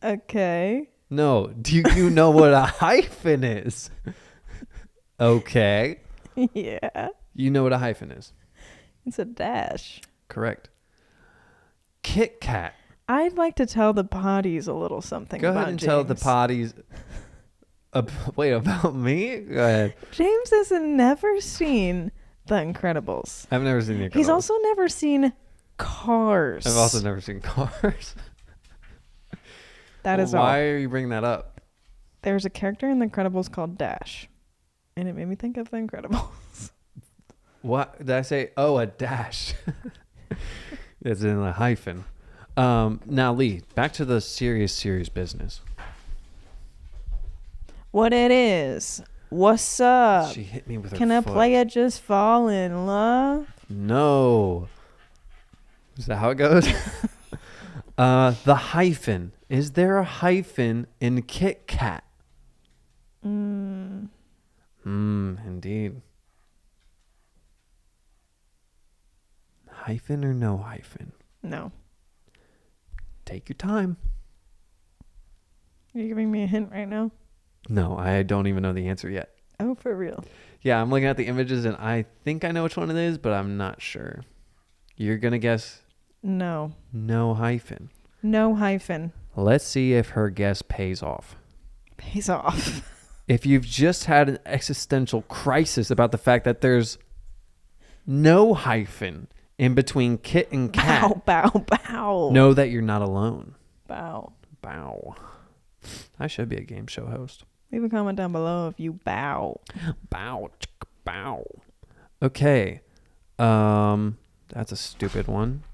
Okay. No. Do you know what a hyphen is? Okay. Yeah. You know what a hyphen is? It's a dash. Correct. Kit Kat. I'd like to tell the potties a little something Go about ahead and James. tell the potties... wait, about me? Go ahead. James has never seen The Incredibles. I've never seen the Incredibles. He's also never seen Cars. I've also never seen Cars. That is Why all. are you bringing that up? There's a character in The Incredibles called Dash. And it made me think of The Incredibles. What did I say? Oh, a dash. It's in a hyphen. Now, Lee, back to the serious business. What it is? What's up? She hit me with her Can I foot. play it just fall in love? No. Is that how it goes? The hyphen. Is there a hyphen in Kit Kat? Indeed. Hyphen or no hyphen? No. Take your time. Are you giving me a hint right now? No, I don't even know the answer yet. Oh, for real? Yeah, I'm looking at the images and I think I know which one it is, but I'm not sure. You're going to guess No. no hyphen. No hyphen. Let's see if her guess pays off. Pays off. If you've just had an existential crisis about the fact that there's no hyphen in between Kit and Kat, Bow, bow, bow. know that you're not alone. Bow. Bow. I should be a game show host. Leave a comment down below if you bow. Bow. Bow. Okay. That's a stupid one.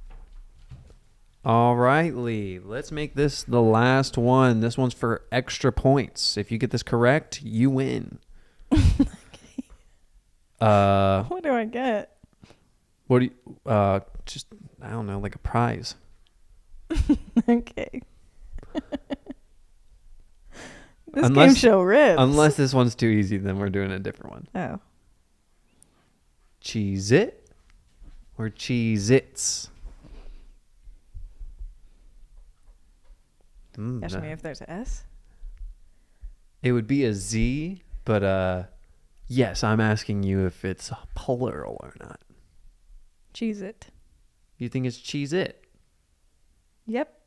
All right, Lee. Let's make this the last one. This one's for extra points. If you get this correct, you win. What do I get? What do you just I don't know, like a prize. Okay. This game show rips. Unless this one's too easy, then we're doing a different one. Oh. Cheez-It or Cheez-Its? Ask me if there's an S. It would be a Z, but yes, I'm asking you if it's plural or not. CHEEZ-IT. You think it's Cheez-It? Yep.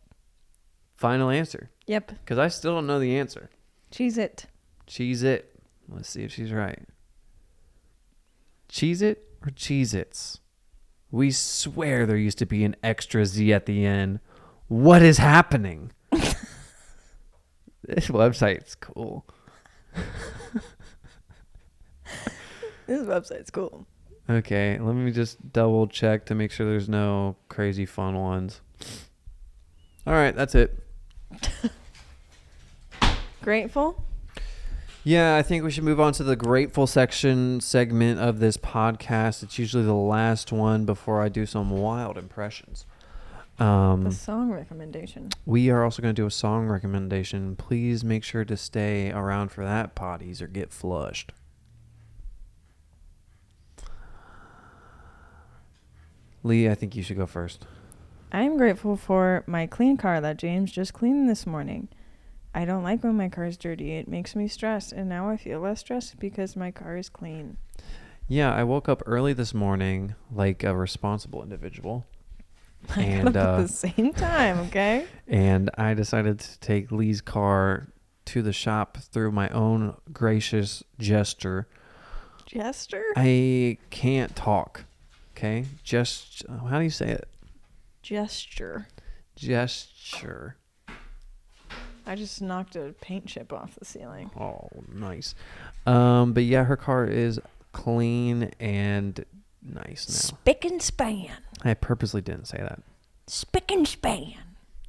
Final answer. Yep. Because I still don't know the answer. CHEEZ-IT. Cheez-It. Let's see if she's right. Cheez-It or Cheez-Its? We swear there used to be an extra Z at the end. What is happening? This website's cool. This website's cool. Okay, let me just double check to make sure there's no crazy fun ones. All right, that's it. Grateful? Yeah, I think we should move on to the grateful segment of this podcast. It's usually the last one before I do some wild impressions. The song recommendation. We are also going to do a song recommendation. Please make sure to stay around for that, potties, or get flushed. Lee, I think you should go first. I'm grateful for my clean car that James just cleaned this morning. I don't like when my car is dirty. It makes me stressed, and now I feel less stressed because my car is clean. Yeah, I woke up early this morning like a responsible individual. And at the same time, okay? And I decided to take Lee's car to the shop through my own gracious gesture. Gesture? I can't talk. Okay? How do you say it? Gesture. Gesture. I just knocked a paint chip off the ceiling. Oh, nice. But yeah, her car is clean and nice now. Spick and span. I purposely didn't say that. Spick and span.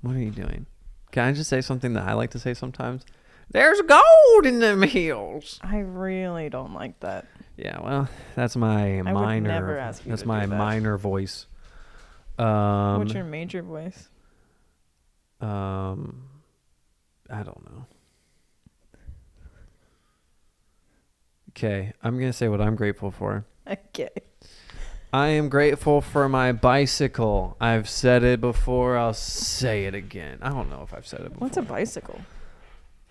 What are you doing? Can I just say something that I like to say sometimes? There's gold in them hills. I really don't like that. Yeah, well, that's my I minor. would never ask you that's to my do that. minor voice. What's your major voice? I don't know. Okay, I'm gonna say what I'm grateful for. Okay. I am grateful for my bicycle. I've said it before. I'll say it again. I don't know if I've said it before. What's a bicycle?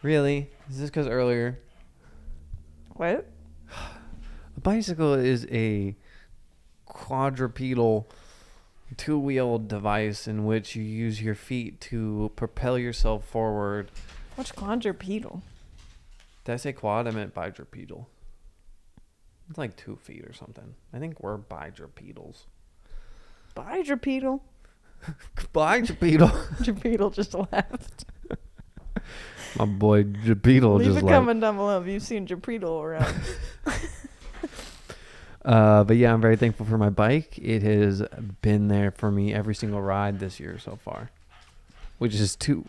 Really? Is this because earlier? What? A bicycle is a quadrupedal two-wheeled device in which you use your feet to propel yourself forward. What's quadrupedal? Did I say quad? I meant bipedal. It's like 2 feet or something. I think we're bipedals. Bipedal? Bipedal. Bipedal just laughed. My boy Japedal Leave just a like. comment down below if you've seen Japedal around. But yeah, I'm very thankful for my bike. It has been there for me every single ride this year so far, which is 2.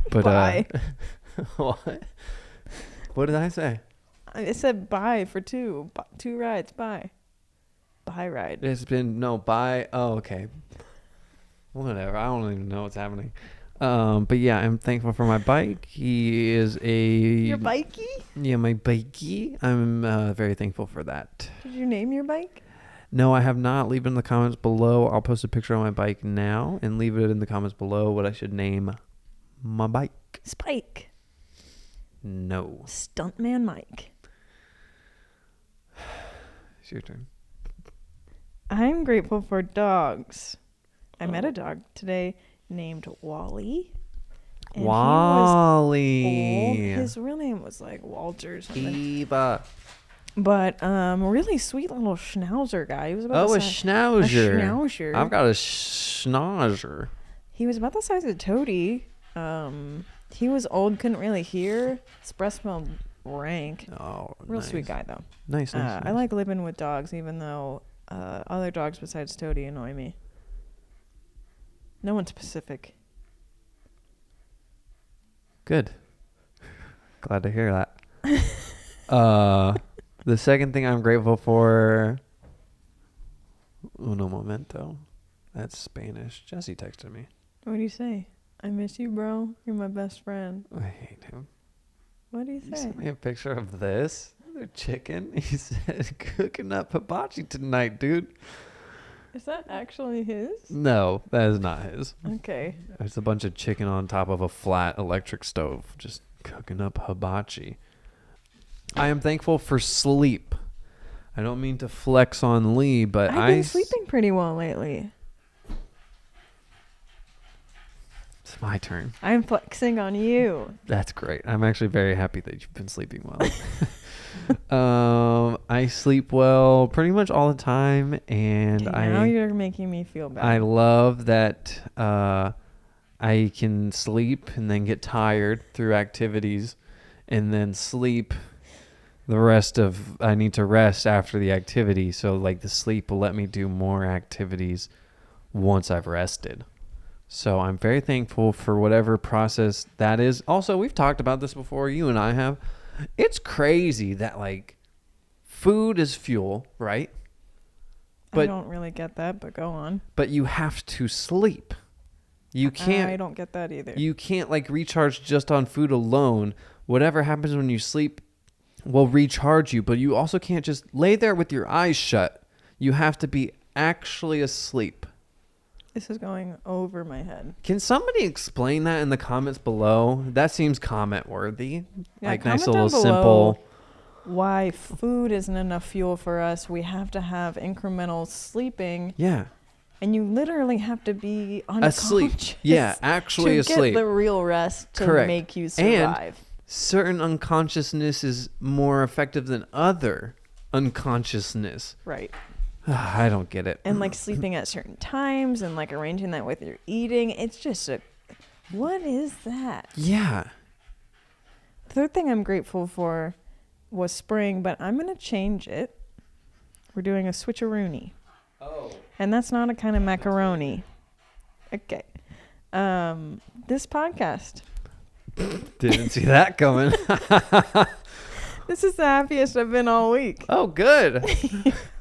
But Bye. What? What did I say? I said bye for 2. 2 rides. Bye. Bye ride. It's been Oh, okay. Whatever. I don't even know what's happening. But yeah, I'm thankful for my bike. He is Your bikey? Yeah, my bikey. I'm very thankful for that. Did you name your bike? No, I have not. Leave it in the comments below. I'll post a picture of my bike now and leave it in the comments below what I should name my bike. Spike. No. Stuntman Mike. It's your turn. I'm grateful for dogs. I met a dog today named Wally. And Wally. He was old. His real name was like Walter or something. Eva. But really sweet little schnauzer guy. He was about Oh, the a size, schnauzer. A schnauzer. I've got a schnauzer. He was about the size of Toady. He was old, couldn't really hear. His breath smelled rank. Oh, Real nice. sweet guy though. Nice. I like living with dogs, even though other dogs besides Toady annoy me. No one specific. Good. Glad to hear that. The second thing I'm grateful for. Uno momento. That's Spanish. Jesse texted me. What do you say? I miss you, bro. You're my best friend. I hate him. What do you You say? sent me a picture of this. The chicken. He said, cooking up hibachi tonight, dude. Is that actually his? No, that is not his. Okay. It's a bunch of chicken on top of a flat electric stove, just cooking up hibachi. I am thankful for sleep. I don't mean to flex on Lee, but I've been sleeping pretty well lately. It's my turn. I'm flexing on you. That's great. I'm actually very happy that you've been sleeping well. I sleep well pretty much all the time, and Okay, now you're making me feel bad. I love that I can sleep and then get tired through activities, and then sleep the rest of I need to rest after the activity. So like the sleep will let me do more activities once I've rested. So I'm very thankful for whatever process that is. Also, we've talked about this before. You and I have. It's crazy that like food is fuel, right? I don't really get that, but go on. But you have to sleep. You can't. I don't get that either. You can't like recharge just on food alone. Whatever happens when you sleep will recharge you, but you also can't just lay there with your eyes shut. You have to be actually asleep. This is going over my head. Can somebody explain that in the comments below? That seems comment worthy. Yeah, like nice comment little down below simple. Why food isn't enough fuel for us. We have to have incremental sleeping. Yeah. And you literally have to be unconscious. Asleep. Yeah, actually to asleep. get the real rest to Correct. make you survive. And certain unconsciousness is more effective than other unconsciousness. Right. I don't get it. And like sleeping at certain times and like arranging that with your eating. It's just what is that? Yeah. Third thing I'm grateful for was spring, but I'm going to change it. We're doing a switcheroony. Oh. And that's not a kind of macaroni. Okay. This podcast. Didn't see that coming. This is the happiest I've been all week. Oh, good.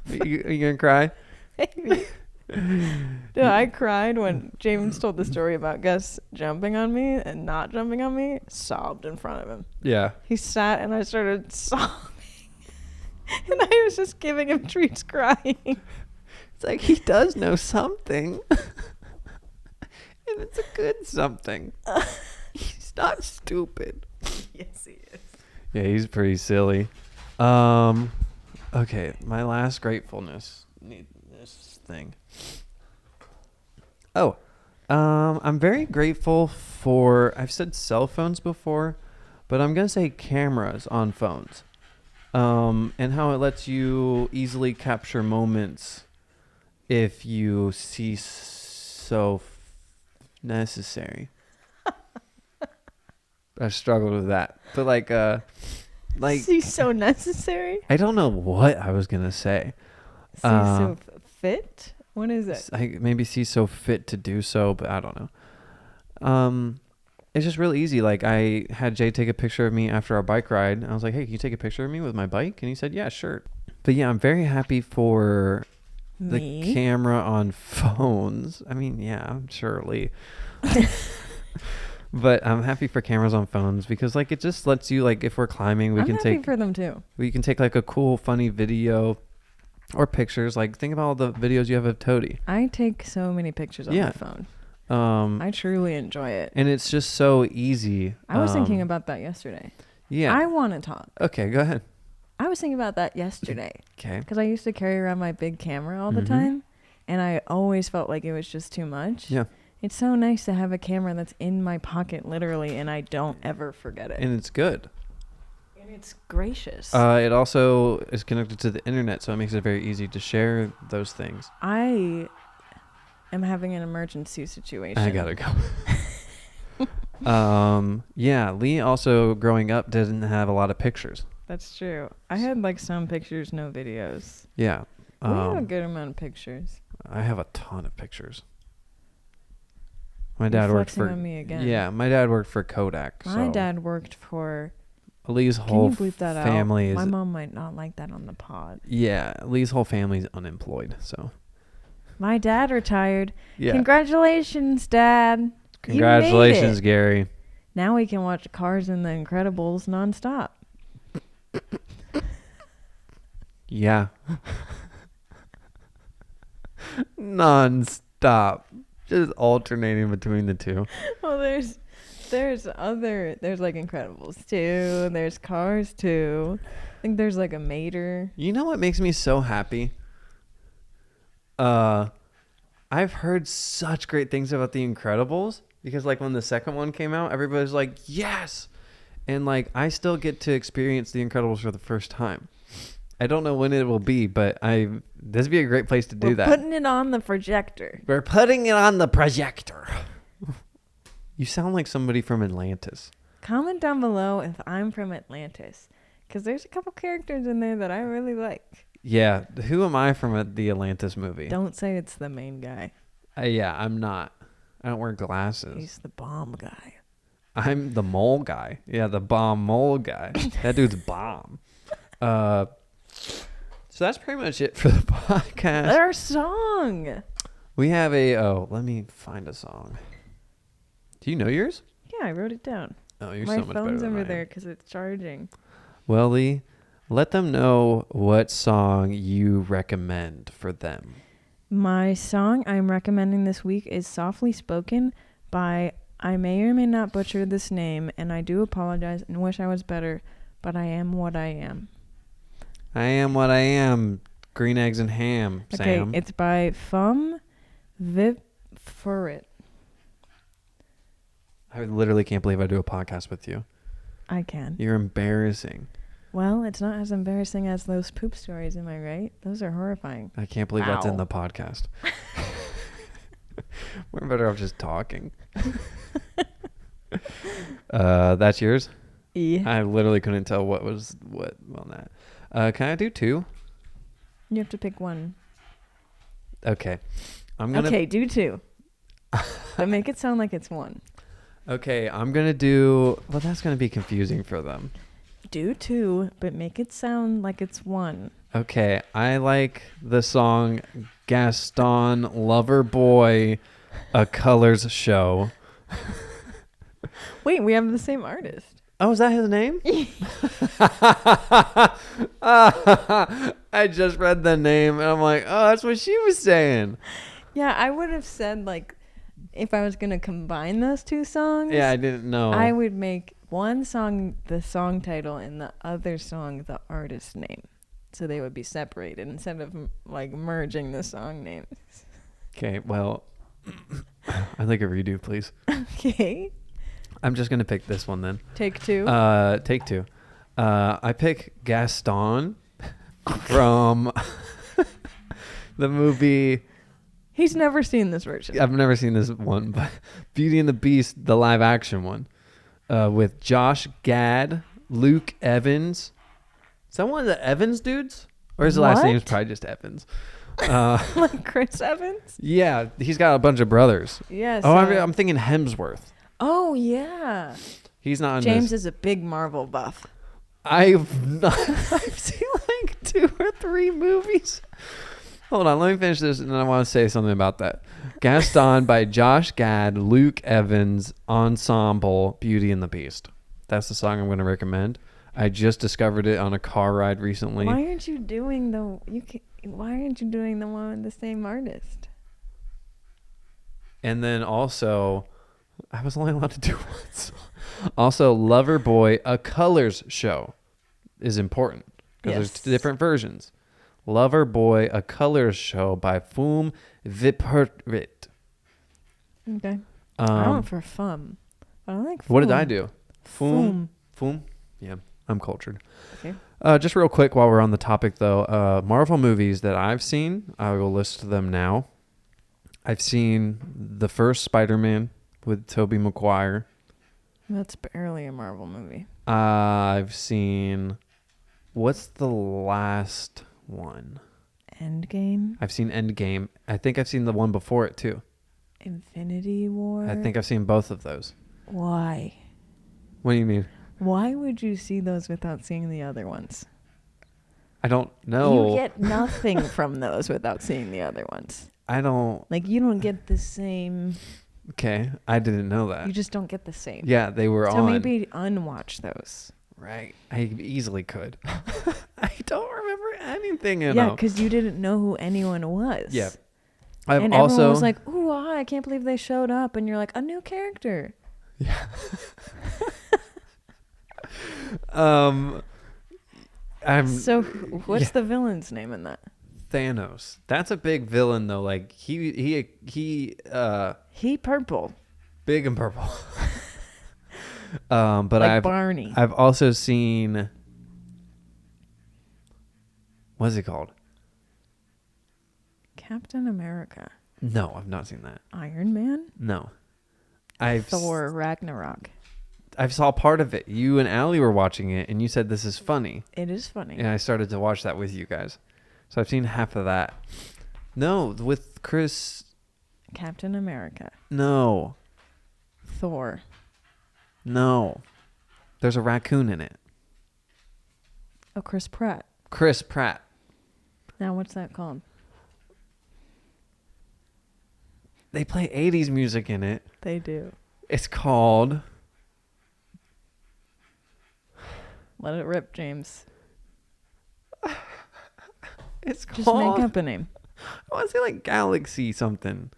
you going to cry? Maybe. Dude, I cried when James told the story about Gus jumping on me and not jumping on me. Sobbed in front of him. Yeah. He sat and I started sobbing. And I was just giving him treats crying. It's like he does know something. And it's a good something. He's not stupid. Yes, he is. Yeah, he's pretty silly. Okay, my last gratefulness. Need this thing. Oh, I'm very grateful for, I've said cell phones before, but I'm going to say cameras on phones. And how it lets you easily capture moments if you see so necessary. I struggled with that. But like See so necessary? I don't know what I was going to say. See so fit? What is it? I maybe see so fit to do so, but I don't know. It's just really easy. Like I had Jay take a picture of me after our bike ride. I was like, hey, can you take a picture of me with my bike? And he said, yeah, sure. But yeah, I'm very happy for Me? the camera on phones. I mean, yeah, surely. But I'm happy for cameras on phones because like it just lets you, like if we're climbing, we I'm can happy take for them too. we can take like a cool funny video or pictures. Like think about all the videos you have of Toady. I take so many pictures on my phone. I truly enjoy it. And it's just so easy. I was thinking about that yesterday. Yeah. I want to talk. Okay, go ahead. I was thinking about that yesterday. Okay. Because I used to carry around my big camera all the time. And I always felt like it was just too much. Yeah. It's so nice to have a camera that's in my pocket literally and I don't ever forget it. And it's good. And it's gracious. It also is connected to the internet, so it makes it very easy to share those things. I am having an emergency situation. I gotta go. Yeah, Lee also growing up didn't have a lot of pictures. That's true. I had like some pictures, no videos. Yeah. We have a good amount of pictures. I have a ton of pictures. My You're dad worked flexing for on me again. Yeah, my dad worked for Kodak. My so dad worked for Lee's Can whole you bleep that family out? is My mom might not like that on the pod. Yeah, Lee's whole family's unemployed, so My dad retired. yeah. Congratulations, Dad. Congratulations, You made it. Gary. Now we can watch Cars and The Incredibles nonstop. Yeah. Non-stop. Just alternating between the two. Well, there's like Incredibles 2. There's Cars 2. I think there's like a Mater. You know what makes me so happy? I've heard such great things about The Incredibles because like when the second one came out, everybody's like, yes. And like I still get to experience The Incredibles for the first time. I don't know when it will be, but this would be a great place to do that. We're putting it on the projector. We're putting it on the projector. You sound like somebody from Atlantis. Comment down below if I'm from Atlantis, because there's a couple characters in there that I really like. Yeah, who am I from the Atlantis movie? Don't say it's the main guy. Yeah, I'm not. I don't wear glasses. He's the bomb guy. I'm the mole guy. Yeah, the bomb mole guy. That dude's bomb. So that's pretty much it for the podcast. Our song. We have let me find a song. Do you know yours? Yeah, I wrote it down. Oh, you're My so much better phone's than over I am. there because it's charging. Well, Lee, let them know what song you recommend for them. My song I'm recommending this week is Softly Spoken by, I may or may not butcher this name, and I do apologize and wish I was better, but I am what I am. I am what I am. Green eggs and ham, Okay, Sam. it's by Froot. I literally can't believe I do a podcast with you. I can. You're embarrassing. Well, it's not as embarrassing as those poop stories, am I right? Those are horrifying. I can't believe that's Ow. in the podcast. We're better off just talking. That's yours? Yeah. I literally couldn't tell what was what on that. Can I do two? You have to pick one. Okay. I'm gonna Okay, do two. But make it sound like it's one. Okay, I'm gonna do that's gonna be confusing for them. Do two, but make it sound like it's one. Okay, I like the song Gaston Loverboy, A Colors Show. Wait, we have the same artist. Oh, is that his name? I just read the name and I'm like, oh, that's what she was saying. Yeah, I would have said, like, if I was going to combine those two songs. Yeah, I didn't know. I would make one song the song title and the other song the artist name. So they would be separated instead of, like, merging the song names. Okay, well, I'd like a redo, please. Okay. I'm just going to pick this one then. Take two. Take two. I pick Gaston from the movie. He's never seen this version. I've never seen this one, but Beauty and the Beast, the live action one, with Josh Gad, Luke Evans. Is that one of the Evans dudes? Or his last name is probably just Evans. Like Chris Evans? Yeah, he's got a bunch of brothers. Yes. Oh, I'm thinking Hemsworth. Oh, yeah. He's not in James this. is a big Marvel buff. I've seen like 2 or 3 movies. Hold on, let me finish this, and then I want to say something about that. Gaston by Josh Gad, Luke Evans, Ensemble, Beauty and the Beast. That's the song I'm going to recommend. I just discovered it on a car ride recently. Why aren't you doing the one with the same artist? And then also, I was only allowed to do one song. Also, Loverboy, A Colors Show is important because there's different versions. Loverboy, A Colors Show by Foom Vipert. Okay. I went for Fum. I like Foom. What did I do? Foom. Foom? Yeah, I'm cultured. Okay. Just real quick while we're on the topic, though, Marvel movies that I've seen, I will list them now. I've seen the first Spider-Man with Tobey Maguire. That's barely a Marvel movie. I've seen... What's the last one? Endgame? I've seen Endgame. I think I've seen the one before it, too. Infinity War? I think I've seen both of those. Why? What do you mean? Why would you see those without seeing the other ones? I don't know. You get nothing from those without seeing the other ones. I don't... Like, you don't get the same Okay, I didn't know that. You just don't get the same. Yeah, they were So on. maybe unwatch those. Right. I easily could. I don't remember anything in Yeah, them. because you didn't know who anyone was. Yeah. I've and also everyone was like, "Ooh, I can't believe they showed up," and you're like, "A new character." Yeah. I'm So what's the villain's name in that? Thanos. That's a big villain though. Like he He purple. big and purple. But Like Barney. I've also seen, what's it called? Captain America. No, I've not seen that. Iron Man. No. Thor Ragnarok. I saw part of it. You and Allie were watching it, and you said this is funny. It is funny. And I started to watch that with you guys. So I've seen half of that. No, with Chris. Captain America. No. Thor. No. There's a raccoon in it. Oh, Chris Pratt. Chris Pratt. Now what's that called? They play 80s music in it. They do. It's called... Let it rip, James. It's Just called... make up a name. I want to say like Galaxy something.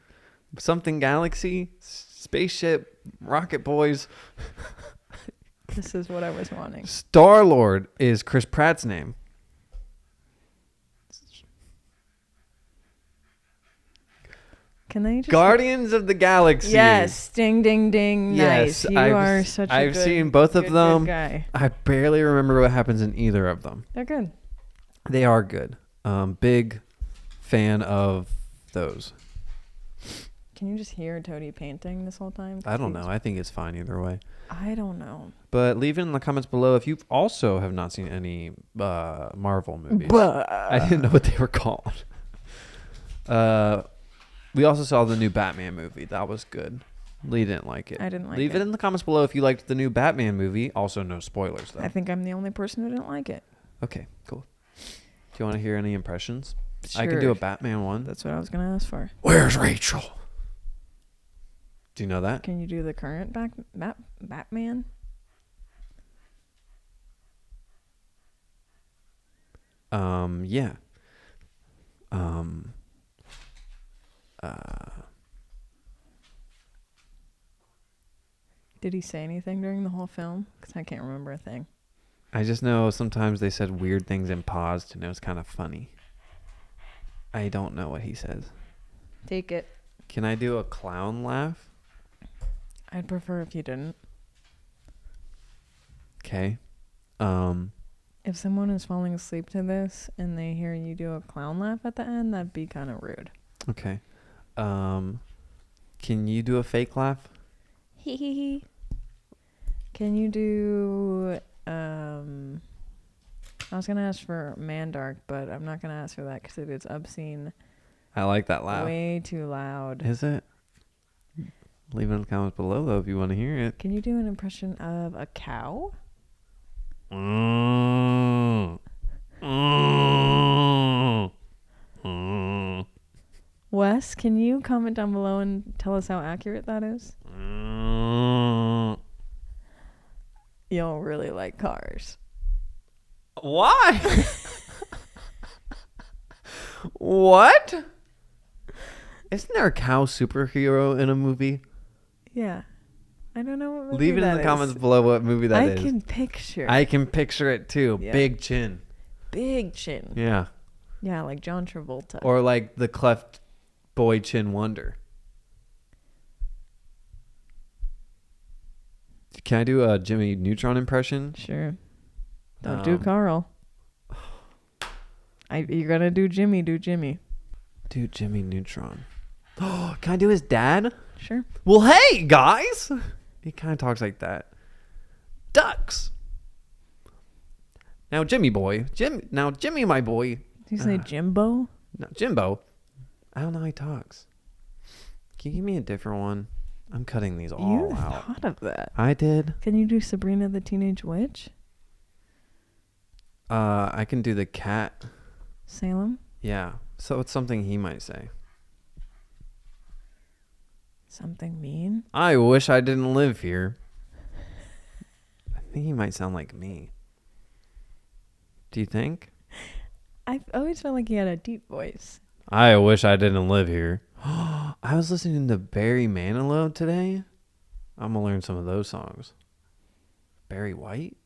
Something Galaxy. Spaceship. Rocket Boys. This is what I was wanting. Star-Lord is Chris Pratt's name. Can they just... Guardians of the Galaxy. Yes. Ding, ding, ding. Yes, Nice. You are such a I've good, seen both of good them. guy. I barely remember what happens in either of them. They're good. They are good. Big fan of those. Can you just hear Toady painting this whole time? I don't know. I think it's fine either way. I don't know. But leave it in the comments below if you also have not seen any Marvel movies. I didn't know what they were called. We also saw the new Batman movie. That was good. Lee didn't like it. I didn't like Leave it in the comments below if you liked the new Batman movie. Also, no spoilers, though. I think I'm the only person who didn't like it. Okay, cool. Do you want to hear any impressions? Sure. I can do a Batman one. That's what I was going to ask for. Where's Rachel? Do you know that? Can you do the current Batman? Yeah. Did he say anything during the whole film? Because I can't remember a thing. I just know sometimes they said weird things and paused, and it was kind of funny. I don't know what he says. Take it. Can I do a clown laugh? I'd prefer if you didn't. Okay. If someone is falling asleep to this and they hear you do a clown laugh at the end, that'd be kind of rude. Okay. Can you do a fake laugh? Hee hee hee. Can you do I was gonna ask for Mandark, but I'm not gonna ask for that because it is obscene. I like that laugh. Way too loud. Is it? Leave it in the comments below, though, if you want to hear it. Can you do an impression of a cow? Wes, can you comment down below and tell us how accurate that is? You don't really like cars. Why? What? Isn't there a cow superhero in a movie? Yeah. I don't know what movie Leave it in that the is. comments below what movie that is. I can picture. I can picture it too. Yeah. Big chin. Big chin. Yeah. Yeah, like John Travolta. Or like the cleft boy Chin Wonder. Can I do a Jimmy Neutron impression? Sure. Don't do Carl. You're gonna do Jimmy. Do Jimmy. Do Jimmy Neutron. Oh, can I do his dad? Sure. Well, hey guys. He kind of talks like that. Ducks. Now Jimmy boy. Jimmy my boy. Did you say Jimbo? No, Jimbo. I don't know how he talks. Can you give me a different one? I'm cutting these all You out. thought of that. I did. Can you do Sabrina the Teenage Witch? I can do the cat. Salem? Yeah. So it's something he might say. Something mean? I wish I didn't live here. I think he might sound like me. Do you think? I always felt like he had a deep voice. I wish I didn't live here. I was listening to Barry Manilow today. I'm going to learn some of those songs. Barry White?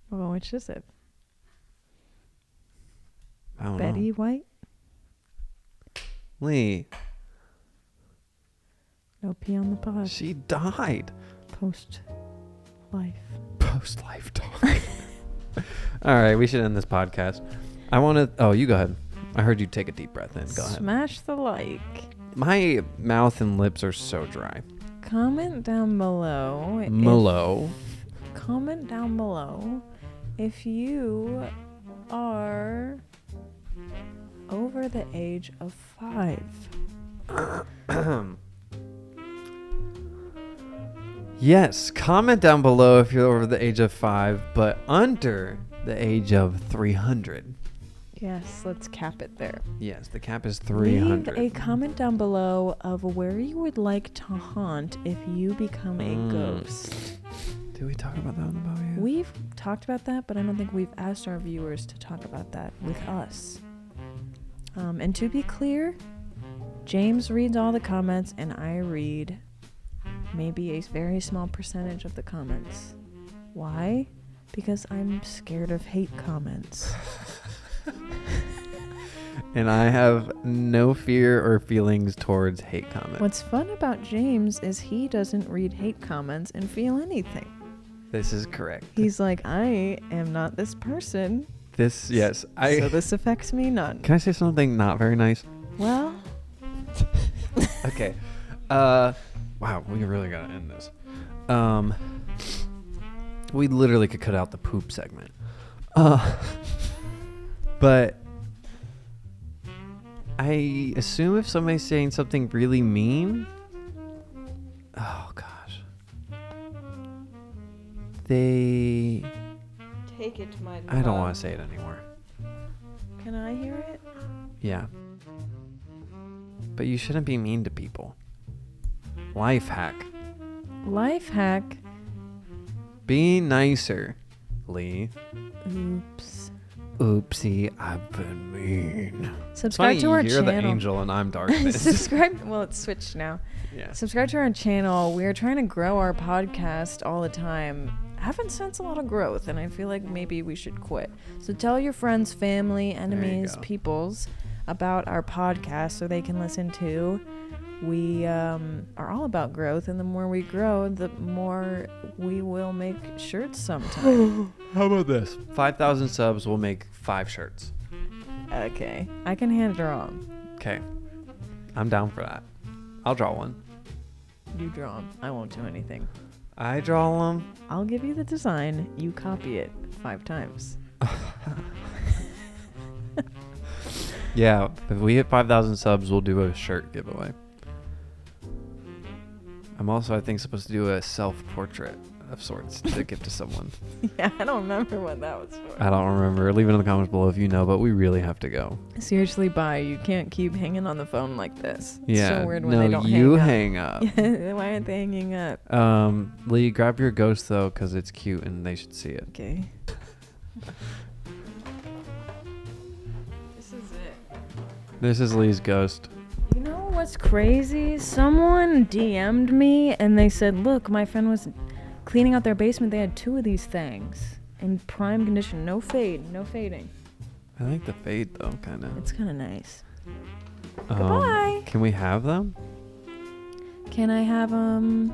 Well, which is it? I don't Betty know. White? Lee. No pee on the pod. She died. Post-life. Post-life talk. All right, we should end this podcast. I want to... Oh, you go ahead. I heard you take a deep breath in. Go ahead. Smash the like. My mouth and lips are so dry. Comment down below. Comment down below if you are over the age of 5. Yes, comment down below if you're over the age of 5, but under the age of 300. Yes, let's cap it there. Yes, the cap is 300. Leave a comment down below of where you would like to haunt if you become a ghost. Did we talk about that on the boat yet? We've talked about that, but I don't think we've asked our viewers to talk about that with us. And to be clear, James reads all the comments and I read maybe a very small percentage of the comments. Why? Because I'm scared of hate comments. And I have no fear or feelings towards hate comments. What's fun about James is he doesn't read hate comments and feel anything. This is correct. He's like, I am not this person. Yes. So this affects me none. Can I say something not very nice? Well. Okay. Wow, we really gotta end this. We literally could cut out the poop segment. But I assume if somebody's saying something really mean, oh gosh, they... Take it to my... I don't want to say it anymore. Can I hear it? Yeah. But you shouldn't be mean to people. Life hack. Life hack. Be nicer, Lee. Oops. Oopsie, I've been mean. Subscribe to our you're channel. the angel and I'm darkness. Subscribe. Well, it's switched now. Yeah. Subscribe to our channel. We are trying to grow our podcast all the time. Haven't sensed a lot of growth, and I feel like maybe we should quit. So tell your friends, family, enemies, go. peoples about our podcast so they can listen too. We are all about growth, and the more we grow, the more we will make shirts sometime. How about this? 5,000 subs will make 5 shirts. Okay. I can hand draw them. Okay. I'm down for that. I'll draw one. You draw them. I won't do anything. I draw them. I'll give you the design. You copy it 5 times. Yeah, if we hit 5,000 subs, we'll do a shirt giveaway. I'm also, I think, supposed to do a self-portrait of sorts to give to someone. Yeah, I don't remember what that was for. I don't remember. Leave it in the comments below if you know, but we really have to go. Seriously, bye. You can't keep hanging on the phone like this. It's Yeah. so weird when no, they don't you hang up. hang up. Why aren't they hanging up? Lee, grab your ghost, though, because it's cute and they should see it. Okay. This is it. This is Lee's ghost. You know what's crazy? Someone DM'd me and they said, look, my friend was cleaning out their basement. They had 2 of these things in prime condition. No fade. No fading. I like the fade, though, kind of. It's kind of nice. Goodbye. Can we have them? Can I have them?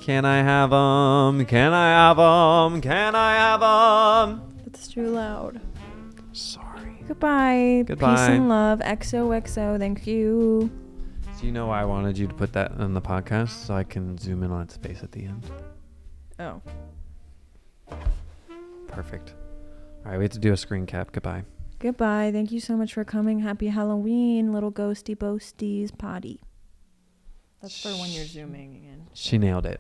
Can I have them? Can I have them? Can I have them? That's too loud. Sorry. Goodbye. Goodbye. Peace and love. XOXO. Thank you. Do you know why I wanted you to put that on the podcast so I can zoom in on its face at the end? Oh. Perfect. All right, we have to do a screen cap. Goodbye. Goodbye. Thank you so much for coming. Happy Halloween, little ghosty boasties potty. That's for when you're zooming in. She nailed it.